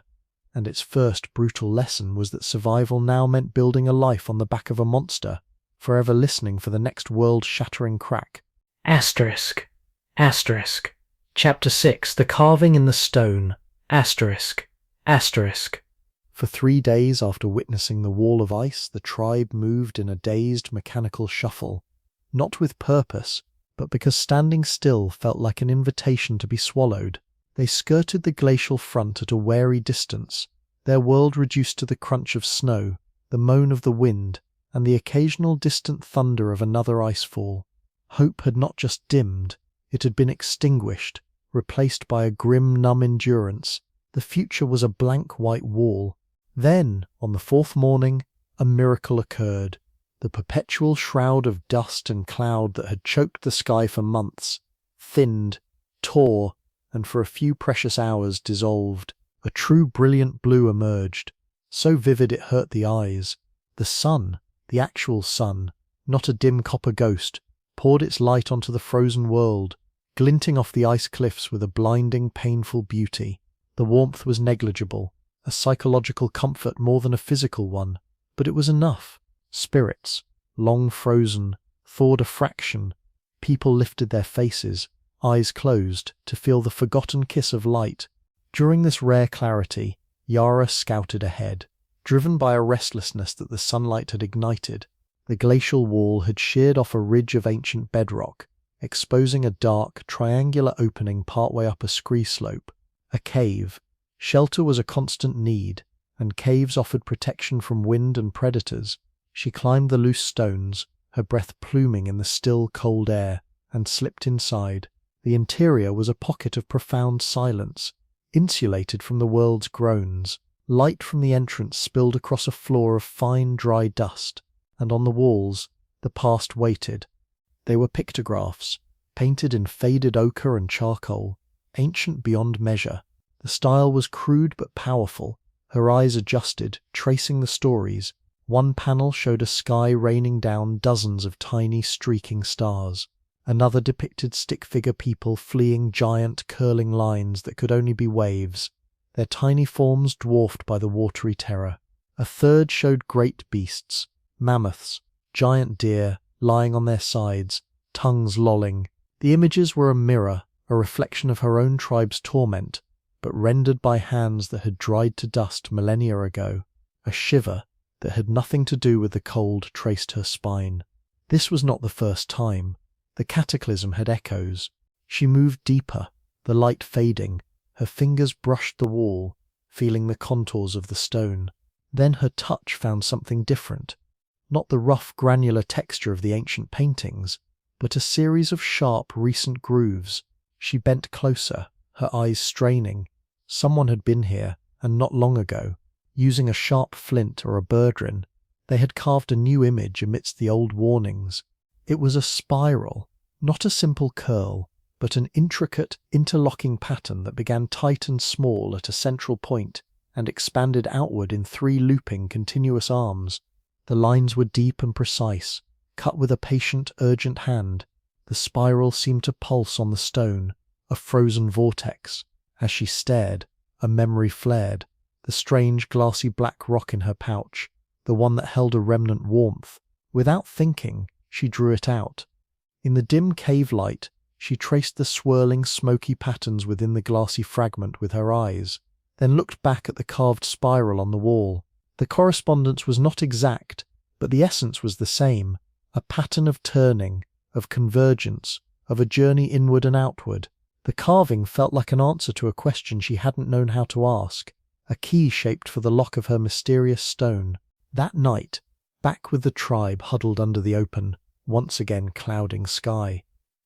and its first brutal lesson was that survival now meant building a life on the back of a monster, forever listening for the next world-shattering crack. Asterisk. Asterisk. Chapter 6. The Carving in the Stone. Asterisk. Asterisk. For 3 days after witnessing the wall of ice, the tribe moved in a dazed, mechanical shuffle, not with purpose, but because standing still felt like an invitation to be swallowed. They skirted the glacial front at a wary distance, their world reduced to the crunch of snow, the moan of the wind, and the occasional distant thunder of another icefall. Hope had not just dimmed, it had been extinguished, replaced by a grim, numb endurance. The future was a blank white wall. Then, on the 4th morning, a miracle occurred. The perpetual shroud of dust and cloud that had choked the sky for months, thinned, tore, and for a few precious hours dissolved. A true brilliant blue emerged, so vivid it hurt the eyes. The sun, the actual sun, not a dim copper ghost, poured its light onto the frozen world, glinting off the ice cliffs with a blinding, painful beauty. The warmth was negligible, a psychological comfort more than a physical one, but it was enough. Spirits, long frozen, thawed a fraction. People lifted their faces, eyes closed, to feel the forgotten kiss of light. During this rare clarity, Yara scouted ahead, driven by a restlessness that the sunlight had ignited. The glacial wall had sheared off a ridge of ancient bedrock, exposing a dark, triangular opening partway up a scree slope. A cave. Shelter was a constant need, and caves offered protection from wind and predators. She climbed the loose stones, her breath pluming in the still, cold air, and slipped inside. The interior was a pocket of profound silence, insulated from the world's groans. Light from the entrance spilled across a floor of fine, dry dust, and on the walls, the past waited. They were pictographs, painted in faded ochre and charcoal, ancient beyond measure. The style was crude but powerful, her eyes adjusted, tracing the stories. One panel showed a sky raining down dozens of tiny streaking stars. Another depicted stick-figure people fleeing giant curling lines that could only be waves, their tiny forms dwarfed by the watery terror. A third showed great beasts, mammoths, giant deer, lying on their sides, tongues lolling. The images were a mirror, a reflection of her own tribe's torment, but rendered by hands that had dried to dust millennia ago. A shiver that had nothing to do with the cold traced her spine. This was not the first time. The cataclysm had echoes. She moved deeper, the light fading. Her fingers brushed the wall, feeling the contours of the stone. Then her touch found something different. Not the rough, granular texture of the ancient paintings, but a series of sharp, recent grooves. She bent closer, her eyes straining. Someone had been here, and not long ago. Using a sharp flint or a birdrin, they had carved a new image amidst the old warnings. It was a spiral, not a simple curl, but an intricate, interlocking pattern that began tight and small at a central point and expanded outward in 3 looping, continuous arms. The lines were deep and precise, cut with a patient, urgent hand. The spiral seemed to pulse on the stone, a frozen vortex. As she stared, a memory flared, the strange, glassy black rock in her pouch, the one that held a remnant warmth. Without thinking, she drew it out. In the dim cave light, she traced the swirling, smoky patterns within the glassy fragment with her eyes, then looked back at the carved spiral on the wall. The correspondence was not exact, but the essence was the same, a pattern of turning, of convergence, of a journey inward and outward. The carving felt like an answer to a question she hadn't known how to ask, a key shaped for the lock of her mysterious stone. That night, back with the tribe huddled under the open, once again clouding sky,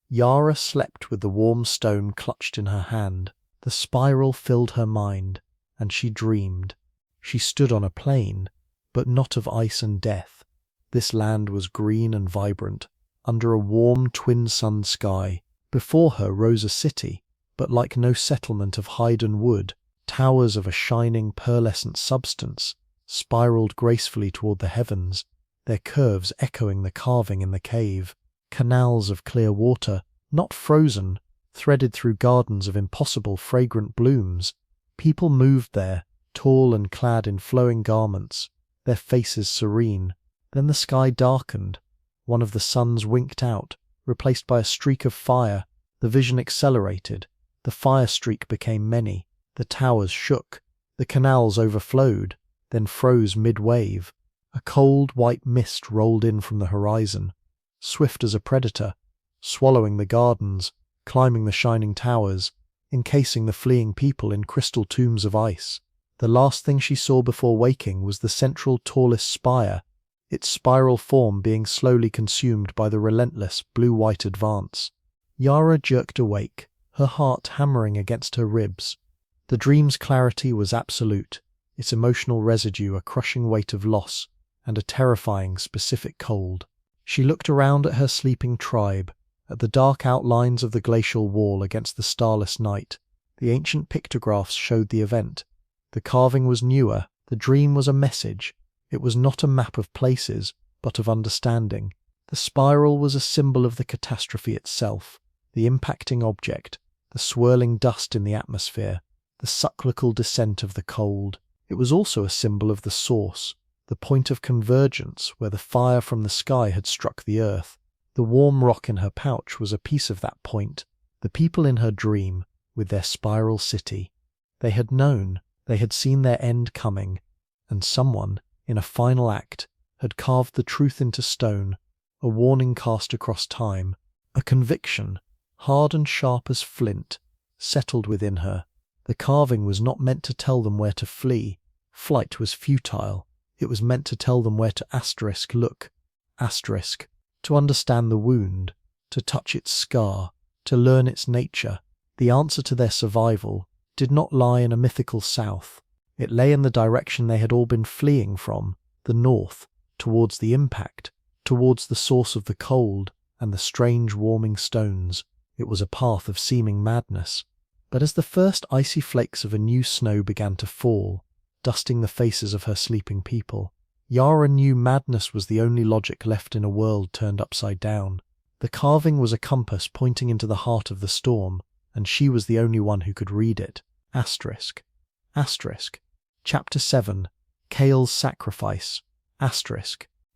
Yara slept with the warm stone clutched in her hand. The spiral filled her mind, and she dreamed. She stood on a plain, but not of ice and death. This land was green and vibrant, under a warm twin-sunned sky. Before her rose a city, but like no settlement of hide and wood, towers of a shining pearlescent substance spiraled gracefully toward the heavens, their curves echoing the carving in the cave. Canals of clear water, not frozen, threaded through gardens of impossible fragrant blooms. People moved there, tall and clad in flowing garments, their faces serene. Then the sky darkened. One of the suns winked out, replaced by a streak of fire. The vision accelerated. The fire streak became many. The towers shook. The canals overflowed, then froze mid-wave. A cold white mist rolled in from the horizon, swift as a predator, swallowing the gardens, climbing the shining towers, encasing the fleeing people in crystal tombs of ice. The last thing she saw before waking was the central tallest spire, its spiral form being slowly consumed by the relentless blue-white advance. Yara jerked awake, her heart hammering against her ribs. The dream's clarity was absolute, its emotional residue a crushing weight of loss and a terrifying specific cold. She looked around at her sleeping tribe, at the dark outlines of the glacial wall against the starless night. The ancient pictographs showed the event. The carving was newer, the dream was a message. It was not a map of places, but of understanding. The spiral was a symbol of the catastrophe itself, the impacting object, the swirling dust in the atmosphere, the cyclical descent of the cold. It was also a symbol of the source, the point of convergence where the fire from the sky had struck the earth. The warm rock in her pouch was a piece of that point, the people in her dream, with their spiral city. They had known, they had seen their end coming, and someone, in a final act, had carved the truth into stone, a warning cast across time, a conviction, hard and sharp as flint, settled within her. The carving was not meant to tell them where to flee, Flight was futile. It was meant to tell them where to look, to understand the wound, to touch its scar, to learn its nature. The answer to their survival did not lie in a mythical south. It lay in the direction they had all been fleeing from, the north, towards the impact, towards the source of the cold and the strange warming stones. It was a path of seeming madness. But as the first icy flakes of a new snow began to fall, dusting the faces of her sleeping people, Yara knew madness was the only logic left in a world turned upside down. The carving was a compass pointing into the heart of the storm, and she was the only one who could read it. Chapter 7. Kale's Sacrifice.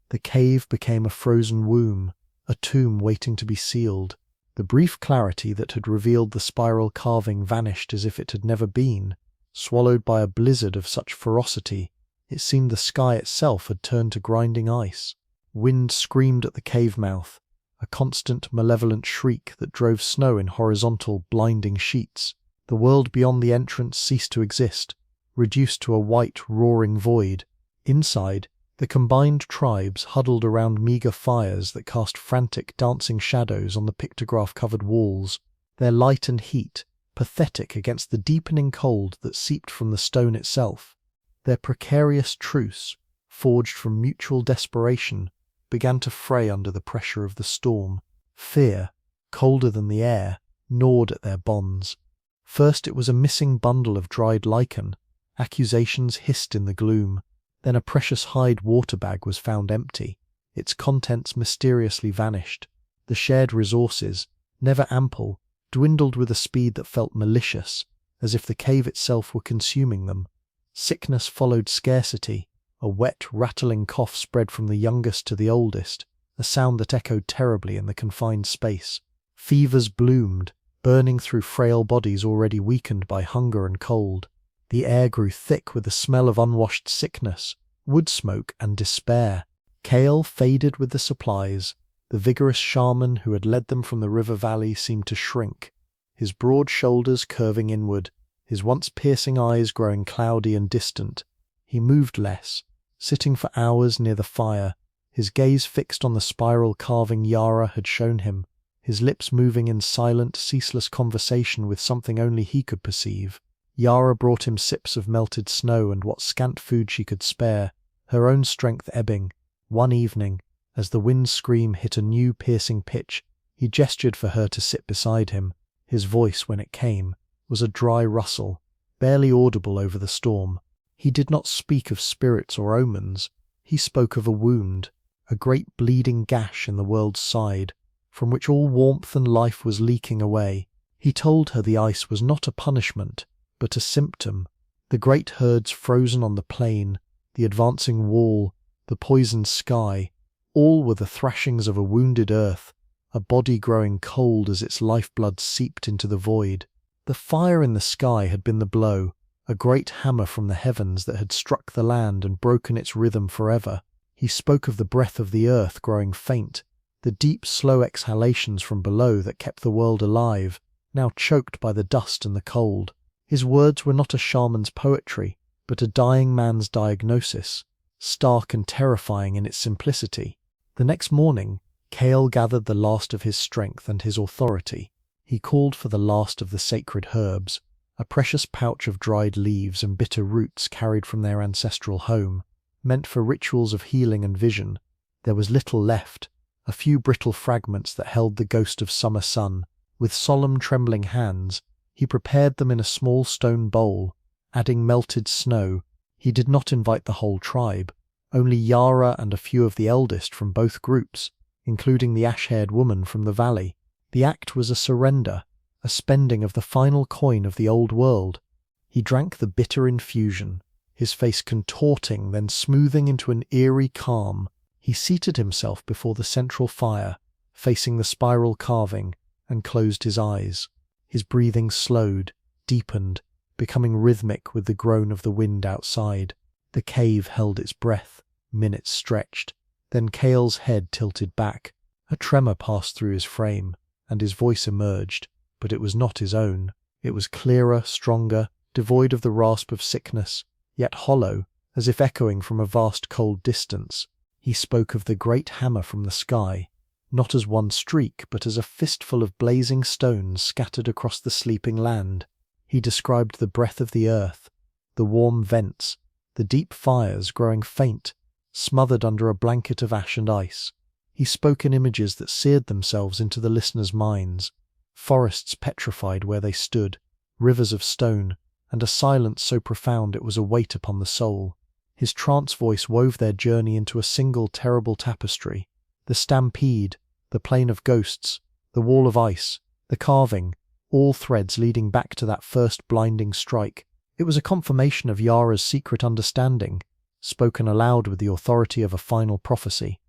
The cave became a frozen womb, a tomb waiting to be sealed. The brief clarity that had revealed the spiral carving vanished as if it had never been. Swallowed by a blizzard of such ferocity, it seemed the sky itself had turned to grinding ice. Wind screamed at the cave mouth, a constant malevolent shriek that drove snow in horizontal, blinding sheets. The world beyond the entrance ceased to exist, reduced to a white, roaring void. Inside, the combined tribes huddled around meager fires that cast frantic, dancing shadows on the pictograph-covered walls, their light and heat pathetic against the deepening cold that seeped from the stone itself. Their precarious truce, forged from mutual desperation, began to fray under the pressure of the storm. Fear, colder than the air, gnawed at their bonds. First it was a missing bundle of dried lichen. Accusations hissed in the gloom. Then a precious hide water bag was found empty. Its contents mysteriously vanished. The shared resources, never ample, dwindled with a speed that felt malicious, as if the cave itself were consuming them. Sickness followed scarcity. A wet, rattling cough spread from the youngest to the oldest, a sound that echoed terribly in the confined space. Fevers bloomed, burning through frail bodies already weakened by hunger and cold. The air grew thick with the smell of unwashed sickness, wood smoke and despair. Kale faded with the supplies. The vigorous shaman who had led them from the river valley seemed to shrink, his broad shoulders curving inward, his once piercing eyes growing cloudy and distant. He moved less, sitting for hours near the fire, his gaze fixed on the spiral carving Yara had shown him, his lips moving in silent, ceaseless conversation with something only he could perceive. Yara brought him sips of melted snow and what scant food she could spare, her own strength ebbing. One evening, as the wind scream hit a new piercing pitch, he gestured for her to sit beside him. His voice, when it came, was a dry rustle, barely audible over the storm. He did not speak of spirits or omens. He spoke of a wound, a great bleeding gash in the world's side, from which all warmth and life was leaking away. He told her the ice was not a punishment, but a symptom. The great herds frozen on the plain, the advancing wall, the poisoned sky, all were the thrashings of a wounded earth, a body growing cold as its lifeblood seeped into the void. The fire in the sky had been the blow, a great hammer from the heavens that had struck the land and broken its rhythm forever. He spoke of the breath of the earth growing faint, the deep, slow exhalations from below that kept the world alive, now choked by the dust and the cold. His words were not a shaman's poetry, but a dying man's diagnosis, stark and terrifying in its simplicity. The next morning, Kale gathered the last of his strength and his authority. He called for the last of the sacred herbs, a precious pouch of dried leaves and bitter roots carried from their ancestral home, meant for rituals of healing and vision. There was little left, a few brittle fragments that held the ghost of summer sun. With solemn, trembling hands, he prepared them in a small stone bowl, adding melted snow. He did not invite the whole tribe, only Yara and a few of the eldest from both groups, including the ash-haired woman from the valley. The act was a surrender, a spending of the final coin of the old world. He drank the bitter infusion, his face contorting, then smoothing into an eerie calm. He seated himself before the central fire, facing the spiral carving, and closed his eyes. His breathing slowed, deepened, becoming rhythmic with the groan of the wind outside. The cave held its breath, minutes stretched. Then Kale's head tilted back. A tremor passed through his frame, and his voice emerged, but it was not his own. It was clearer, stronger, devoid of the rasp of sickness, yet hollow, as if echoing from a vast cold distance. He spoke of the great hammer from the sky, not as one streak, but as a fistful of blazing stones scattered across the sleeping land. He described the breath of the earth, the warm vents, the deep fires growing faint, smothered under a blanket of ash and ice. He spoke in images that seared themselves into the listeners' minds, forests petrified where they stood, rivers of stone, and a silence so profound it was a weight upon the soul. His trance voice wove their journey into a single terrible tapestry. The stampede, the plain of ghosts, the wall of ice, the carving, all threads leading back to that first blinding strike. It was a confirmation of Yara's secret understanding, spoken aloud with the authority of a final prophecy.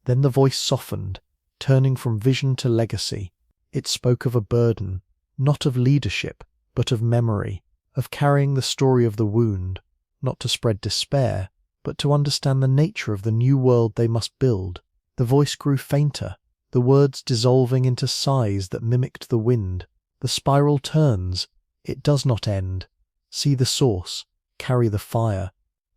Then the voice softened, turning from vision to legacy. It spoke of a burden, not of leadership, but of memory, of carrying the story of the wound, not to spread despair, but to understand the nature of the new world they must build. The voice grew fainter, the words dissolving into sighs that mimicked the wind. The spiral turns, it does not end. See the source, carry the fire.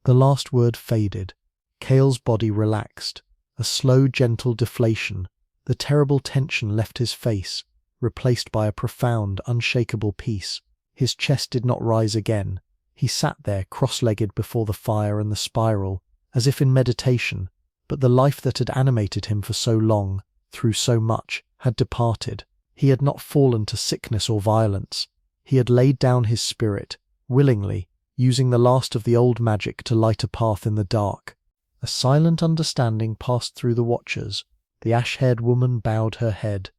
The last word faded. Cale's body relaxed, a slow, gentle deflation. The terrible tension left his face, replaced by a profound, unshakable peace. His chest did not rise again. He sat there, cross-legged before the fire and the spiral, as if in meditation, but the life that had animated him for so long, through so much, had departed. He had not fallen to sickness or violence. He had laid down his spirit, willingly, using the last of the old magic to light a path in the dark. A silent understanding passed through the watchers. The ash-haired woman bowed her head.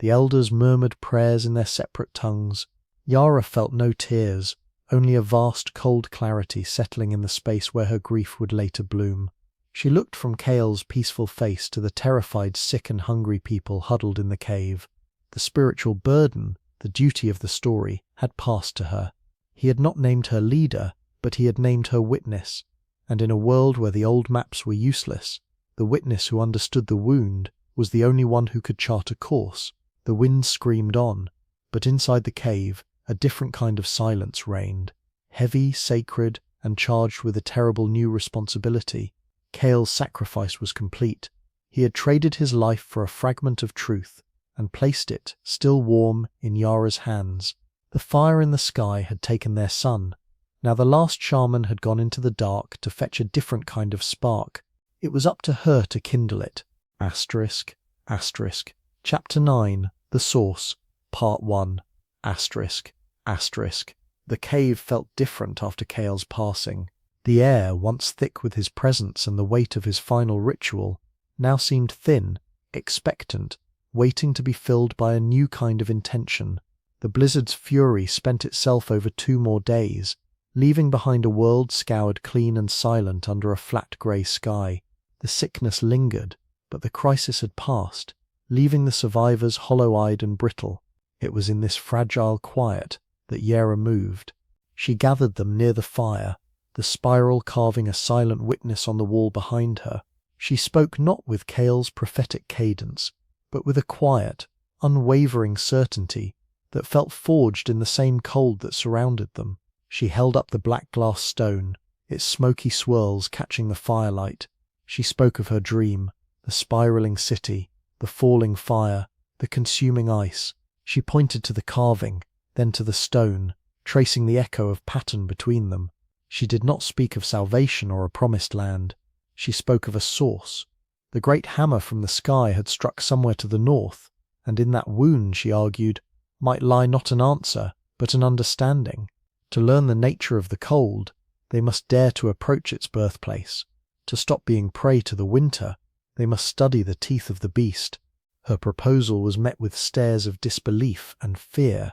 The elders murmured prayers in their separate tongues. Yara felt no tears, only a vast cold clarity settling in the space where her grief would later bloom. She looked from Cale's peaceful face to the terrified, sick and hungry people huddled in the cave. The spiritual burden, the duty of the story, had passed to her. He had not named her leader, but he had named her witness, and in a world where the old maps were useless, the witness who understood the wound was the only one who could chart a course. The wind screamed on, but inside the cave a different kind of silence reigned, heavy, sacred, and charged with a terrible new responsibility. Cale's sacrifice was complete. He had traded his life for a fragment of truth, and placed it, still warm, in Yara's hands. The fire in the sky had taken their sun. Now the last shaman had gone into the dark to fetch a different kind of spark. It was up to her to kindle it. Asterisk, asterisk. Chapter 9, The Source, Part 1, asterisk, asterisk. The cave felt different after Cale's passing. The air, once thick with his presence and the weight of his final ritual, now seemed thin, expectant, waiting to be filled by a new kind of intention. The blizzard's fury spent itself over 2 more days, leaving behind a world scoured clean and silent under a flat grey sky. The sickness lingered, but the crisis had passed, leaving the survivors hollow-eyed and brittle. It was in this fragile quiet that Yara moved. She gathered them near the fire, the spiral carving a silent witness on the wall behind her. She spoke not with Cale's prophetic cadence, but with a quiet, unwavering certainty that felt forged in the same cold that surrounded them. She held up the black glass stone, its smoky swirls catching the firelight. She spoke of her dream, the spiraling city, the falling fire, the consuming ice. She pointed to the carving, then to the stone, tracing the echo of pattern between them. She did not speak of salvation or a promised land. She spoke of a source. The great hammer from the sky had struck somewhere to the north, and in that wound, she argued, might lie not an answer, but an understanding. To learn the nature of the cold, they must dare to approach its birthplace. To stop being prey to the winter, they must study the teeth of the beast. Her proposal was met with stares of disbelief and fear.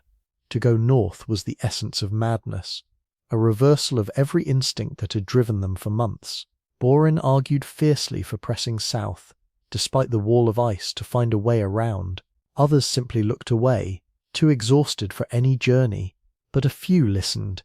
To go north was the essence of madness, a reversal of every instinct that had driven them for months. Borin argued fiercely for pressing south, despite the wall of ice, to find a way around. Others simply looked away, too exhausted for any journey. But a few listened.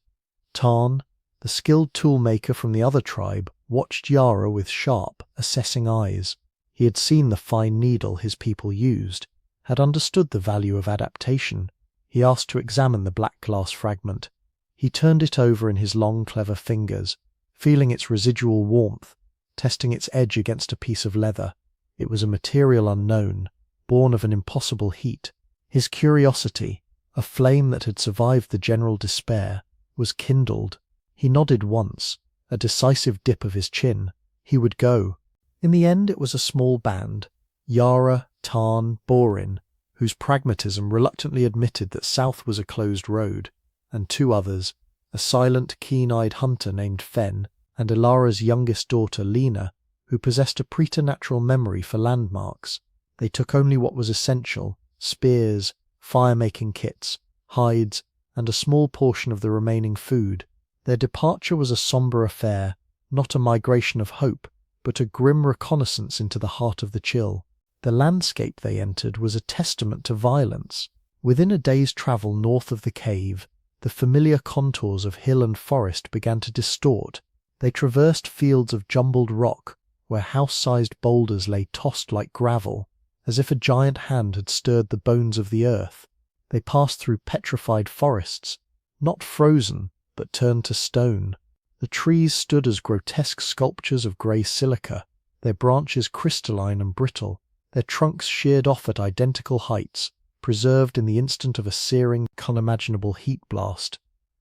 Tarn, the skilled toolmaker from the other tribe, watched Yara with sharp, assessing eyes. He had seen the fine needle his people used, had understood the value of adaptation. He asked to examine the black glass fragment. He turned it over in his long, clever fingers, feeling its residual warmth, testing its edge against a piece of leather. It was a material unknown, born of an impossible heat. His curiosity, a flame that had survived the general despair, was kindled. He nodded once, a decisive dip of his chin. He would go. In the end it was a small band, Yara, Tarn, Borin, whose pragmatism reluctantly admitted that south was a closed road, and two others, a silent, keen-eyed hunter named Fen, and Ilara's youngest daughter Lena, who possessed a preternatural memory for landmarks. They took only what was essential: spears, fire-making kits, hides, and a small portion of the remaining food. Their departure was a sombre affair, not a migration of hope, but a grim reconnaissance into the heart of the chill. The landscape they entered was a testament to violence. Within a day's travel north of the cave, the familiar contours of hill and forest began to distort. They traversed fields of jumbled rock, where house-sized boulders lay tossed like gravel, as if a giant hand had stirred the bones of the earth. They passed through petrified forests, not frozen, but turned to stone. The trees stood as grotesque sculptures of grey silica, their branches crystalline and brittle, their trunks sheared off at identical heights, preserved in the instant of a searing, unimaginable heat blast.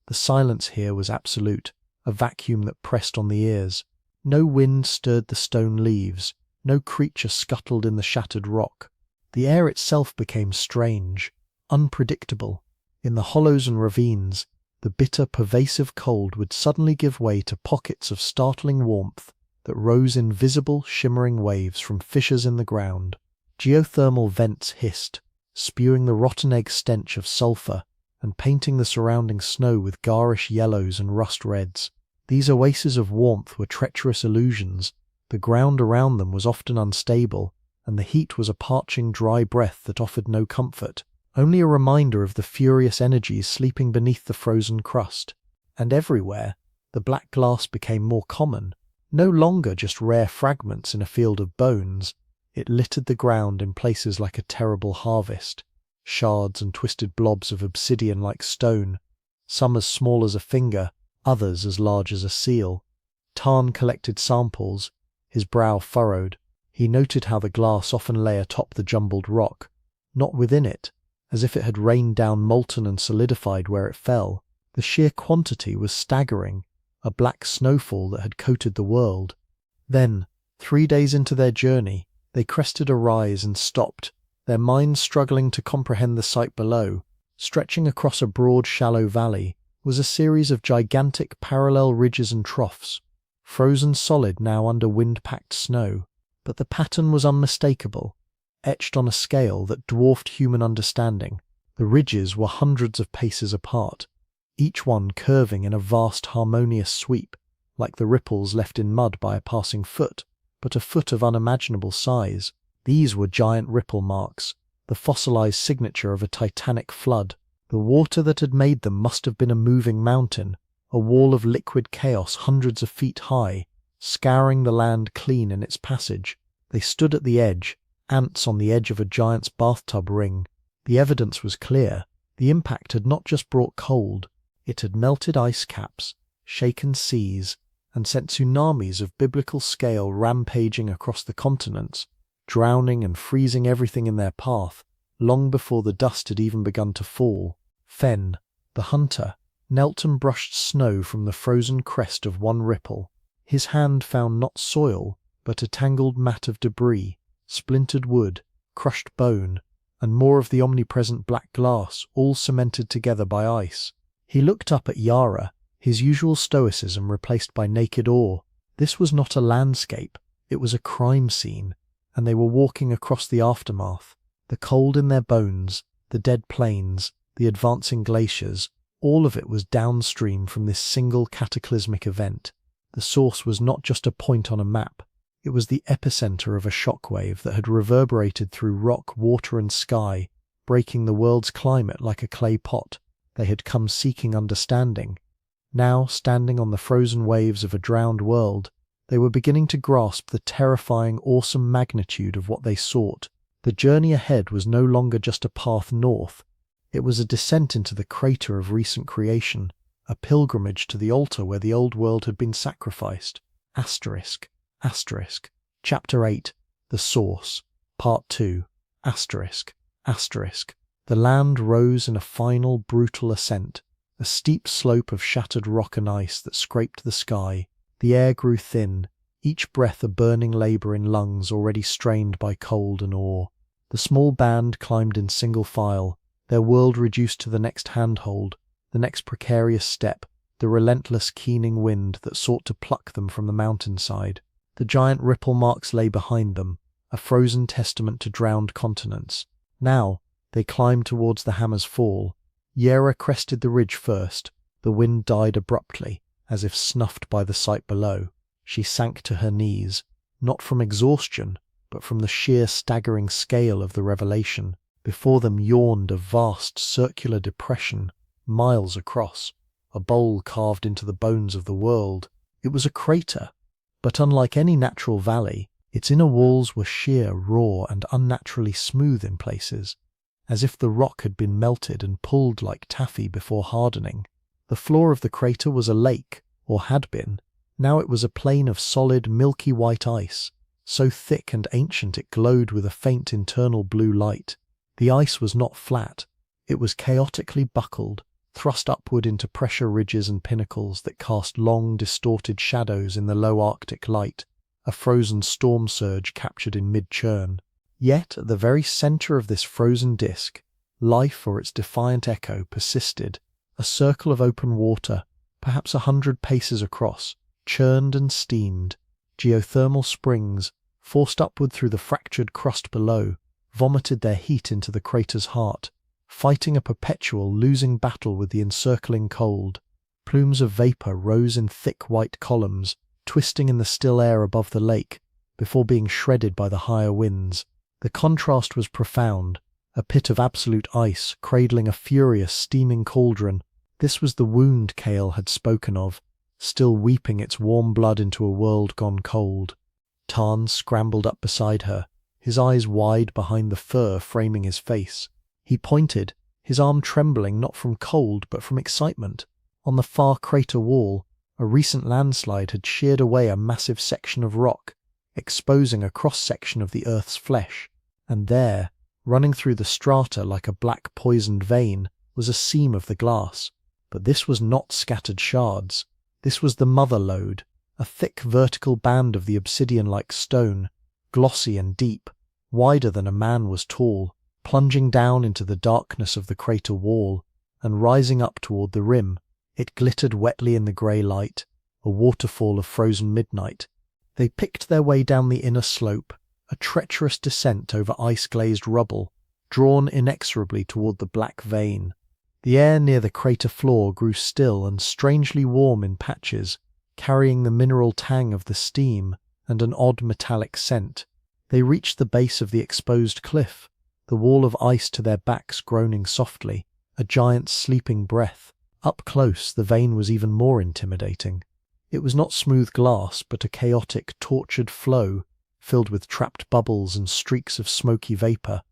The silence here was absolute, a vacuum that pressed on the ears. No wind stirred the stone leaves, no creature scuttled in the shattered rock. The air itself became strange, unpredictable. In the hollows and ravines, the bitter, pervasive cold would suddenly give way to pockets of startling warmth that rose in visible, shimmering waves from fissures in the ground. Geothermal vents hissed, spewing the rotten egg stench of sulphur and painting the surrounding snow with garish yellows and rust reds. These oases of warmth were treacherous illusions. The ground around them was often unstable, and the heat was a parching, dry breath that offered no comfort, only a reminder of the furious energies sleeping beneath the frozen crust. And everywhere, the black glass became more common, no longer just rare fragments in a field of bones. It littered the ground in places like a terrible harvest, shards and twisted blobs of obsidian-like stone, some as small as a finger, others as large as a seal. Tarn collected samples, his brow furrowed. He noted how the glass often lay atop the jumbled rock, not within it, as if it had rained down molten and solidified where it fell. The sheer quantity was staggering, a black snowfall that had coated the world. Then, 3 days into their journey, they crested a rise and stopped, their minds struggling to comprehend the sight below. Stretching across a broad, shallow valley was a series of gigantic parallel ridges and troughs, frozen solid now under wind-packed snow. But the pattern was unmistakable, etched on a scale that dwarfed human understanding. The ridges were hundreds of paces apart, each one curving in a vast harmonious sweep, like the ripples left in mud by a passing foot, but a foot of unimaginable size. These were giant ripple marks, the fossilized signature of a titanic flood. The water that had made them must have been a moving mountain, a wall of liquid chaos hundreds of feet high, scouring the land clean in its passage. They stood at the edge, ants on the edge of a giant's bathtub ring. The evidence was clear. The impact had not just brought cold, it had melted ice caps, shaken seas, and sent tsunamis of biblical scale rampaging across the continents, drowning and freezing everything in their path, long before the dust had even begun to fall. Fen, the hunter, knelt and brushed snow from the frozen crest of one ripple. His hand found not soil, but a tangled mat of debris, splintered wood, crushed bone, and more of the omnipresent black glass, all cemented together by ice. He looked up at Yara, his usual stoicism replaced by naked awe. This was not a landscape, it was a crime scene, and they were walking across the aftermath. The cold in their bones, the dead plains, the advancing glaciers, all of it was downstream from this single cataclysmic event. The source was not just a point on a map, it was the epicenter of a shockwave that had reverberated through rock, water and sky, breaking the world's climate like a clay pot. They had come seeking understanding. Now, standing on the frozen waves of a drowned world, they were beginning to grasp the terrifying, awesome magnitude of what they sought. The journey ahead was no longer just a path north, it was a descent into the crater of recent creation, a pilgrimage to the altar where the old world had been sacrificed. Asterisk, asterisk. Chapter 8, The Source, Part 2, asterisk, asterisk. The land rose in a final, brutal ascent, a steep slope of shattered rock and ice that scraped the sky. The air grew thin, each breath a burning labour in lungs already strained by cold and awe. The small band climbed in single file, their world reduced to the next handhold, the next precarious step, the relentless keening wind that sought to pluck them from the mountainside. The giant ripple marks lay behind them, a frozen testament to drowned continents. Now they climbed towards the hammer's fall. Yera crested the ridge first. The wind died abruptly, as if snuffed by the sight below. She sank to her knees, not from exhaustion, but from the sheer staggering scale of the revelation. Before them yawned a vast circular depression, miles across, a bowl carved into the bones of the world. It was a crater, but unlike any natural valley, its inner walls were sheer, raw, and unnaturally smooth in places, as if the rock had been melted and pulled like taffy before hardening. The floor of the crater was a lake, or had been. Now it was a plain of solid, milky white ice, so thick and ancient it glowed with a faint internal blue light. The ice was not flat. It was chaotically buckled, thrust upward into pressure ridges and pinnacles that cast long, distorted shadows in the low Arctic light, a frozen storm surge captured in mid-churn. Yet at the very centre of this frozen disk, life or its defiant echo persisted. A circle of open water, perhaps 100 paces across, churned and steamed. Geothermal springs, forced upward through the fractured crust below, vomited their heat into the crater's heart, fighting a perpetual, losing battle with the encircling cold. Plumes of vapour rose in thick white columns, twisting in the still air above the lake, before being shredded by the higher winds. The contrast was profound, a pit of absolute ice cradling a furious, steaming cauldron. This was the wound Cale had spoken of, still weeping its warm blood into a world gone cold. Tarn scrambled up beside her, his eyes wide behind the fur framing his face. He pointed, his arm trembling not from cold but from excitement. On the far crater wall, a recent landslide had sheared away a massive section of rock, exposing a cross-section of the Earth's flesh, and there, running through the strata like a black poisoned vein, was a seam of the glass. But this was not scattered shards. This was the mother lode, a thick vertical band of the obsidian-like stone, glossy and deep, wider than a man was tall, plunging down into the darkness of the crater wall, and rising up toward the rim. It glittered wetly in the grey light, a waterfall of frozen midnight. They picked their way down the inner slope, a treacherous descent over ice-glazed rubble, drawn inexorably toward the black vein. The air near the crater floor grew still and strangely warm in patches, carrying the mineral tang of the steam and an odd metallic scent. They reached the base of the exposed cliff, the wall of ice to their backs groaning softly, a giant sleeping breath. Up close, the vein was even more intimidating. It was not smooth glass, but a chaotic, tortured flow, filled with trapped bubbles and streaks of smoky vapour,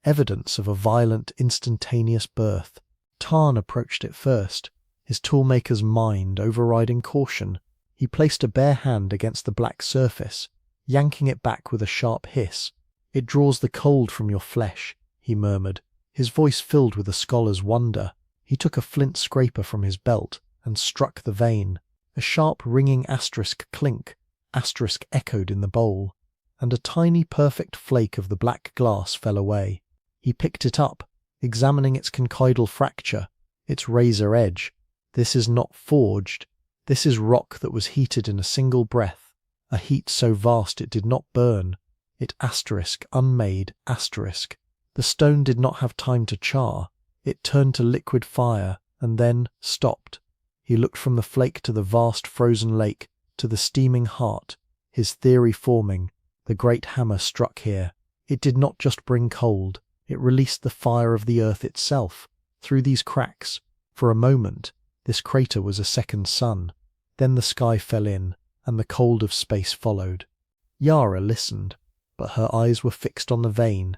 evidence of a violent, instantaneous birth. Tarn approached it first, his toolmaker's mind overriding caution. He placed a bare hand against the black surface, yanking it back with a sharp hiss. "It draws the cold from your flesh," he murmured, his voice filled with a scholar's wonder. He took a flint scraper from his belt and struck the vein. A sharp ringing asterisk clink, asterisk echoed in the bowl, and a tiny perfect flake of the black glass fell away. He picked it up, examining its conchoidal fracture, its razor edge. This is not forged. This is rock that was heated in a single breath, a heat so vast it did not burn. It asterisk, unmade, asterisk. The stone did not have time to char. It turned to liquid fire, and then stopped. He looked from the flake to the vast frozen lake, to the steaming heart, his theory forming. The great hammer struck here. It did not just bring cold, it released the fire of the earth itself, through these cracks. For a moment, this crater was a second sun. Then the sky fell in, and the cold of space followed. Yara listened, but her eyes were fixed on the vein.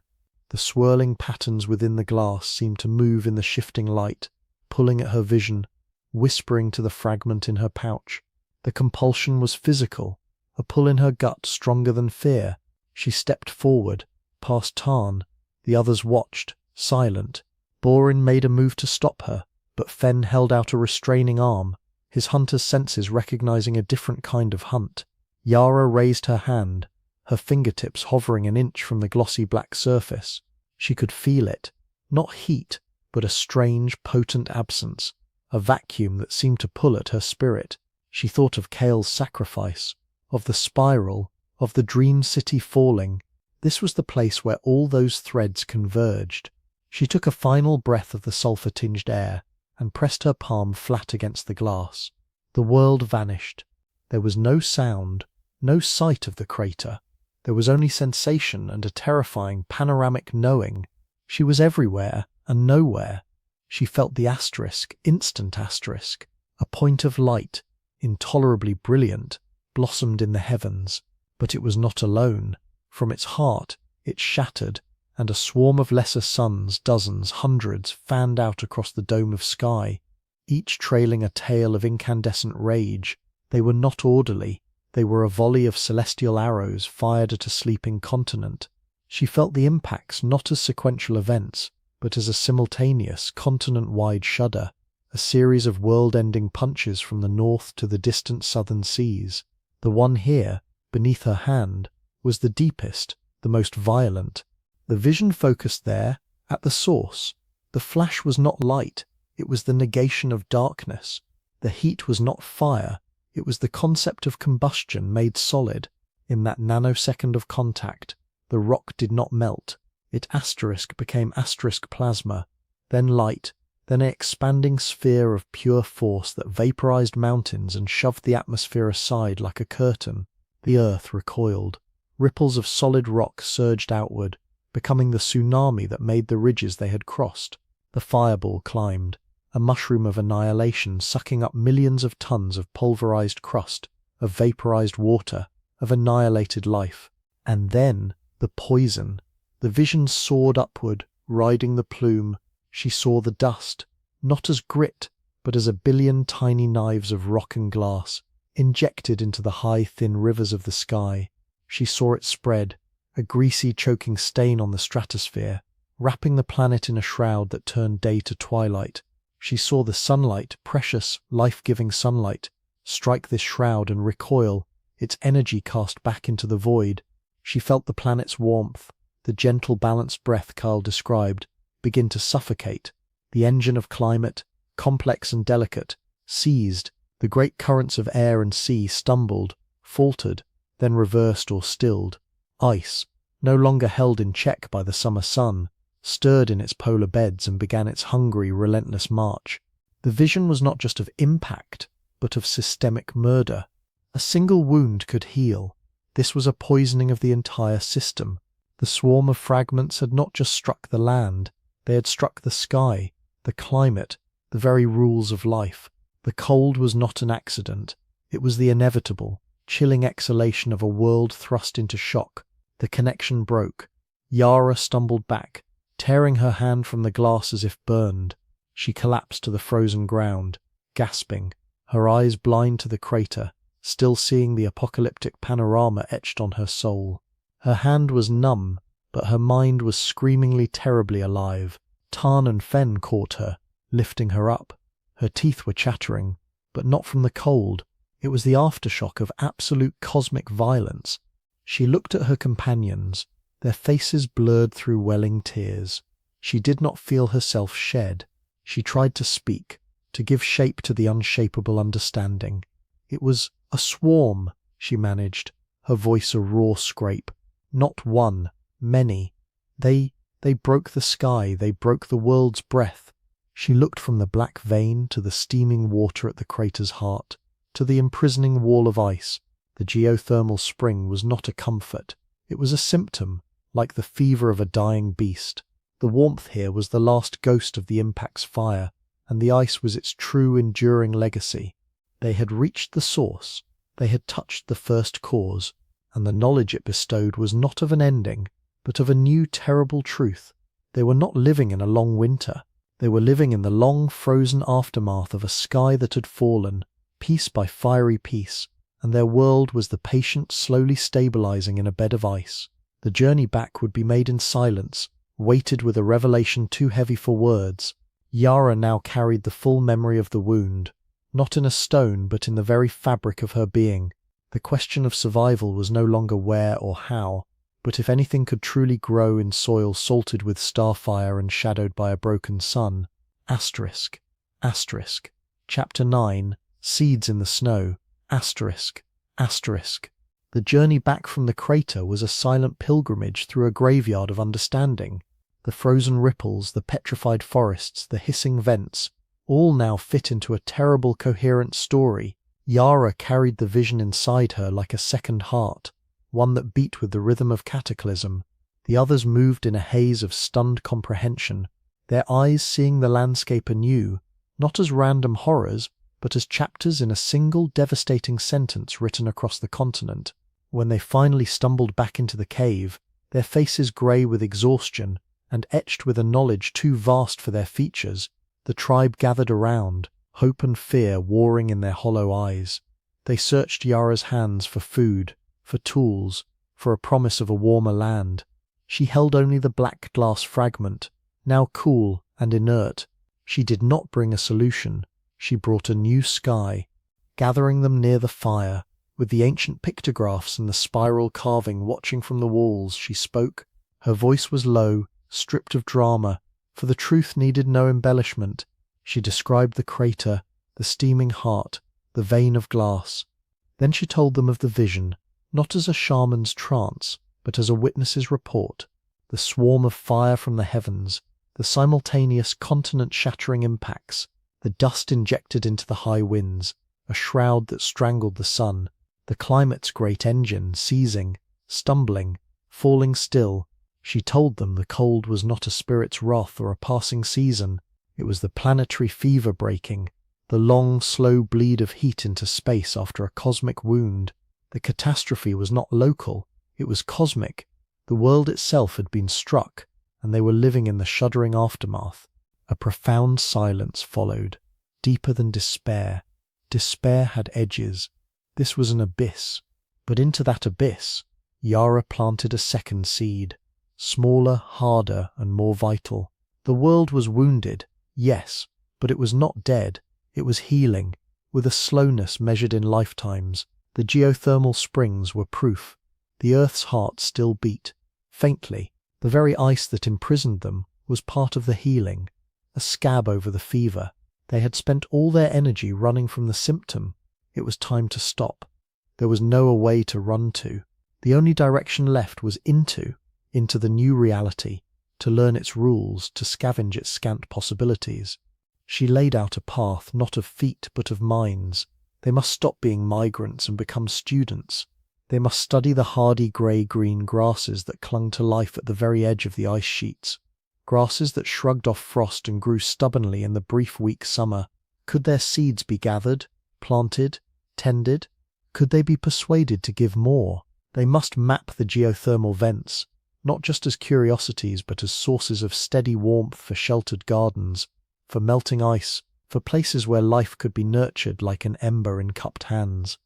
The swirling patterns within the glass seemed to move in the shifting light, pulling at her vision. whispering to the fragment in her pouch. The compulsion was physical, a pull in her gut stronger than fear. She stepped forward, past Tarn. The others watched, silent. Borin made a move to stop her, but Fen held out a restraining arm, his hunter's senses recognizing a different kind of hunt. Yara raised her hand, her fingertips hovering an inch from the glossy black surface. She could feel it. Not heat, but a strange, potent absence, a vacuum that seemed to pull at her spirit. She thought of Kale's sacrifice, of the spiral, of the dream city falling. This was the place where all those threads converged. She took a final breath of the sulphur-tinged air and pressed her palm flat against the glass. The world vanished. There was no sound, no sight of the crater. There was only sensation and a terrifying panoramic knowing. She was everywhere and nowhere. She felt the asterisk, instant asterisk, a point of light, intolerably brilliant, blossomed in the heavens. But it was not alone. From its heart, it shattered, and a swarm of lesser suns, dozens, hundreds, fanned out across the dome of sky, each trailing a tail of incandescent rage. They were not orderly. They were a volley of celestial arrows fired at a sleeping continent. She felt the impacts not as sequential events, but as a simultaneous, continent-wide shudder, a series of world-ending punches from the north to the distant southern seas. The one here, beneath her hand, was the deepest, the most violent. The vision focused there, at the source. The flash was not light, it was the negation of darkness. The heat was not fire, it was the concept of combustion made solid. In that nanosecond of contact, the rock did not melt. It asterisk became asterisk plasma, then light, then an expanding sphere of pure force that vaporized mountains and shoved the atmosphere aside like a curtain. The earth recoiled. Ripples of solid rock surged outward, becoming the tsunami that made the ridges they had crossed. The fireball climbed, a mushroom of annihilation sucking up millions of tons of pulverized crust, of vaporized water, of annihilated life. And then, the poison. The vision soared upward, riding the plume. She saw the dust, not as grit, but as a billion tiny knives of rock and glass, injected into the high, thin rivers of the sky. She saw it spread, a greasy, choking stain on the stratosphere, wrapping the planet in a shroud that turned day to twilight. She saw the sunlight, precious, life-giving sunlight, strike this shroud and recoil, its energy cast back into the void. She felt the planet's warmth, the gentle, balanced breath Kyle described, begin to suffocate. The engine of climate, complex and delicate, seized. The great currents of air and sea stumbled, faltered, then reversed or stilled. Ice, no longer held in check by the summer sun, stirred in its polar beds and began its hungry, relentless march. The vision was not just of impact, but of systemic murder. A single wound could heal. This was a poisoning of the entire system. The swarm of fragments had not just struck the land, they had struck the sky, the climate, the very rules of life. The cold was not an accident. It was the inevitable, chilling exhalation of a world thrust into shock. The connection broke. Yara stumbled back, tearing her hand from the glass as if burned. She collapsed to the frozen ground, gasping, her eyes blind to the crater, still seeing the apocalyptic panorama etched on her soul. Her hand was numb, but her mind was screamingly terribly alive. Tarn and Fen caught her, lifting her up. Her teeth were chattering, but not from the cold. It was the aftershock of absolute cosmic violence. She looked at her companions, their faces blurred through welling tears. She did not feel herself shed. She tried to speak, to give shape to the unshapable understanding. It was a swarm, she managed, her voice a raw scrape. Not one, many. They broke the sky, they broke the world's breath. She looked from the black vein to the steaming water at the crater's heart, to the imprisoning wall of ice. The geothermal spring was not a comfort. It was a symptom, like the fever of a dying beast. The warmth here was the last ghost of the impact's fire, and the ice was its true enduring legacy. They had reached the source, they had touched the first cause, and the knowledge it bestowed was not of an ending, but of a new terrible truth. They were not living in a long winter. They were living in the long frozen aftermath of a sky that had fallen, piece by fiery piece, and their world was the patient slowly stabilizing in a bed of ice. The journey back would be made in silence, weighted with a revelation too heavy for words. Yara now carried the full memory of the wound, not in a stone but in the very fabric of her being. The question of survival was no longer where or how, but if anything could truly grow in soil salted with starfire and shadowed by a broken sun. Asterisk. Asterisk. Chapter 9. Seeds in the Snow. Asterisk. Asterisk. The journey back from the crater was a silent pilgrimage through a graveyard of understanding. The frozen ripples, the petrified forests, the hissing vents, all now fit into a terrible coherent story. Yara carried the vision inside her like a second heart, one that beat with the rhythm of cataclysm. The others moved in a haze of stunned comprehension, their eyes seeing the landscape anew, not as random horrors, but as chapters in a single devastating sentence written across the continent. When they finally stumbled back into the cave, their faces grey with exhaustion and etched with a knowledge too vast for their features, the tribe gathered around, hope and fear warring in their hollow eyes. They searched Yara's hands for food, for tools, for a promise of a warmer land. She held only the black glass fragment, now cool and inert. She did not bring a solution. She brought a new sky. Gathering them near the fire, with the ancient pictographs and the spiral carving watching from the walls, she spoke. Her voice was low, stripped of drama, for the truth needed no embellishment. She described the crater, the steaming heart, the vein of glass. Then she told them of the vision, not as a shaman's trance, but as a witness's report. The swarm of fire from the heavens, the simultaneous continent-shattering impacts, the dust injected into the high winds, a shroud that strangled the sun, the climate's great engine seizing, stumbling, falling still. She told them the cold was not a spirit's wrath or a passing season. It was the planetary fever breaking, the long, slow bleed of heat into space after a cosmic wound. The catastrophe was not local, it was cosmic. The world itself had been struck, and they were living in the shuddering aftermath. A profound silence followed, deeper than despair. Despair had edges. This was an abyss. But into that abyss, Yara planted a second seed, smaller, harder, and more vital. The world was wounded, yes, but it was not dead. It was healing, with a slowness measured in lifetimes. The geothermal springs were proof. The Earth's heart still beat, faintly. The very ice that imprisoned them was part of the healing, a scab over the fever. They had spent all their energy running from the symptom. It was time to stop. There was no way to run to. The only direction left was into the new reality, to learn its rules, to scavenge its scant possibilities. She laid out a path not of feet but of minds. They must stop being migrants and become students. They must study the hardy grey-green grasses that clung to life at the very edge of the ice sheets, grasses that shrugged off frost and grew stubbornly in the brief weak summer. Could their seeds be gathered, planted, tended? Could they be persuaded to give more? They must map the geothermal vents, not just as curiosities but as sources of steady warmth for sheltered gardens, for melting ice, for places where life could be nurtured like an ember in cupped hands.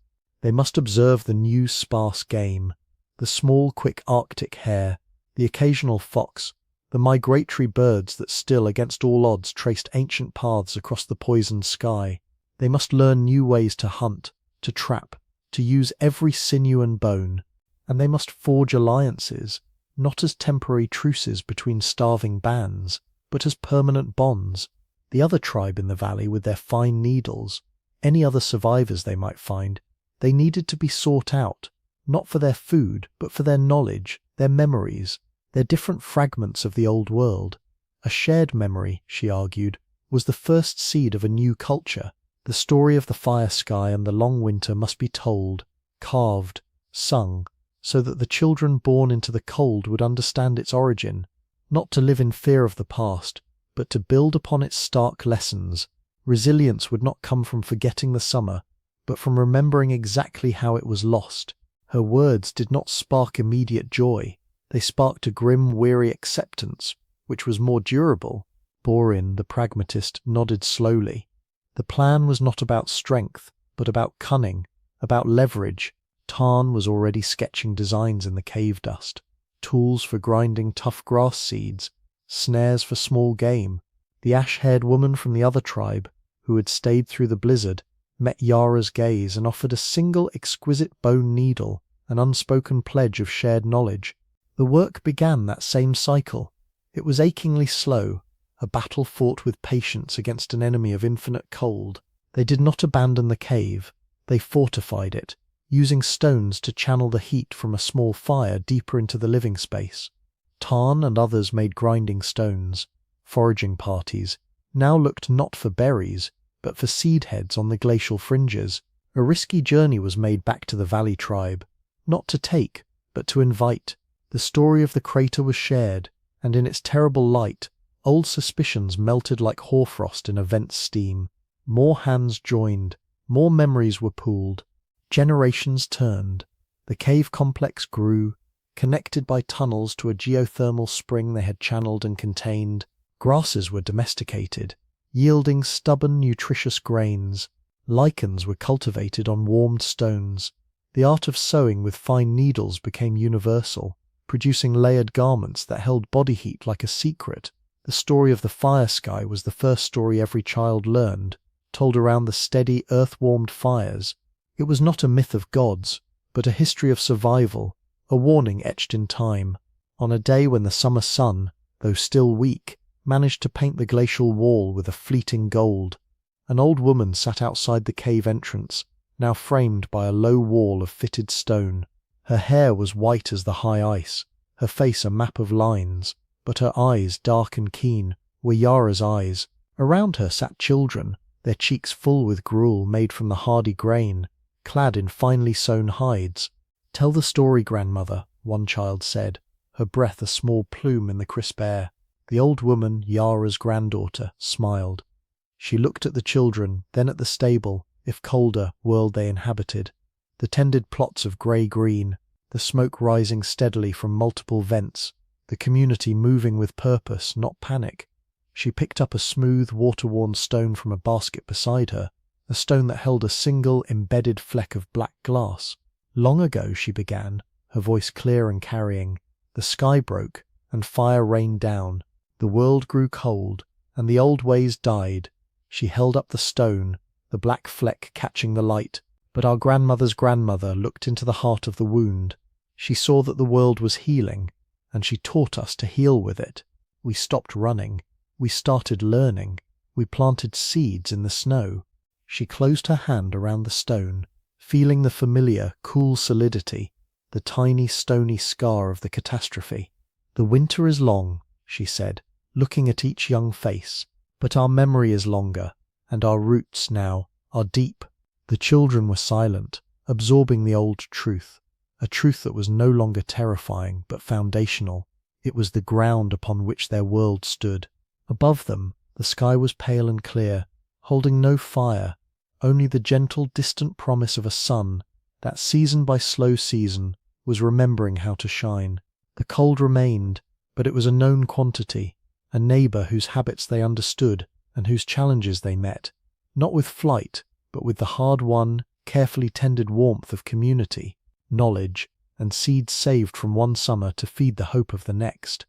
They must observe the new sparse game, the small quick Arctic hare, the occasional fox, the migratory birds that still against all odds traced ancient paths across the poisoned sky. They must learn new ways to hunt, to trap, to use every sinew and bone, and they must forge alliances, not as temporary truces between starving bands, but as permanent bonds. The other tribe in the valley with their fine needles, any other survivors they might find, they needed to be sought out, not for their food, but for their knowledge, their memories, their different fragments of the old world. A shared memory, she argued, was the first seed of a new culture. The story of the fire sky and the long winter must be told, carved, sung, so that the children born into the cold would understand its origin, not to live in fear of the past, but to build upon its stark lessons. Resilience would not come from forgetting the summer, but from remembering exactly how it was lost. Her words did not spark immediate joy. They sparked a grim, weary acceptance, which was more durable, Thorin, the pragmatist, nodded slowly. The plan was not about strength, but about cunning, about leverage. Tarn was already sketching designs in the cave dust. Tools for grinding tough grass seeds, snares for small game. The ash-haired woman from the other tribe, who had stayed through the blizzard, met Yara's gaze and offered a single exquisite bone needle, an unspoken pledge of shared knowledge. The work began that same cycle. It was achingly slow, a battle fought with patience against an enemy of infinite cold. They did not abandon the cave, they fortified it, using stones to channel the heat from a small fire deeper into the living space. Tarn and others made grinding stones. Foraging parties now looked not for berries, but for seed heads on the glacial fringes. A risky journey was made back to the valley tribe, not to take, but to invite. The story of the crater was shared, and in its terrible light, old suspicions melted like hoarfrost in a vent steam. More hands joined, more memories were pooled. Generations turned. The cave complex grew, connected by tunnels to a geothermal spring they had channeled and contained. Grasses were domesticated, yielding stubborn, nutritious grains. Lichens were cultivated on warmed stones. The art of sewing with fine needles became universal, producing layered garments that held body heat like a secret. The story of the fire sky was the first story every child learned, told around the steady, earth-warmed fires. It was not a myth of gods, but a history of survival, a warning etched in time. On a day when the summer sun, though still weak, managed to paint the glacial wall with a fleeting gold, an old woman sat outside the cave entrance, now framed by a low wall of fitted stone. Her hair was white as the high ice, her face a map of lines, but her eyes, dark and keen, were Yara's eyes. Around her sat children, their cheeks full with gruel made from the hardy grain, clad in finely sewn hides. "Tell the story, grandmother," one child said, her breath a small plume in the crisp air. The old woman, Yara's granddaughter, smiled. She looked at the children, then at the stable, if colder, world they inhabited. The tended plots of grey-green, the smoke rising steadily from multiple vents, the community moving with purpose, not panic. She picked up a smooth, water-worn stone from a basket beside her, a stone that held a single, embedded fleck of black glass. "Long ago," she began, her voice clear and carrying, "the sky broke, and fire rained down. The world grew cold, and the old ways died." She held up the stone, the black fleck catching the light, but our grandmother's grandmother looked into the heart of the wound. She saw that the world was healing, and she taught us to heal with it. We stopped running. We started learning. We planted seeds in the snow. She closed her hand around the stone, feeling the familiar, cool solidity, the tiny, stony scar of the catastrophe. "The winter is long," she said, looking at each young face, "but our memory is longer, and our roots now are deep." The children were silent, absorbing the old truth, a truth that was no longer terrifying but foundational. It was the ground upon which their world stood. Above them, the sky was pale and clear, holding no fire, only the gentle, distant promise of a sun that, season by slow season, was remembering how to shine. The cold remained, but it was a known quantity, a neighbour whose habits they understood and whose challenges they met, not with flight, but with the hard-won, carefully tended warmth of community, knowledge, and seeds saved from one summer to feed the hope of the next.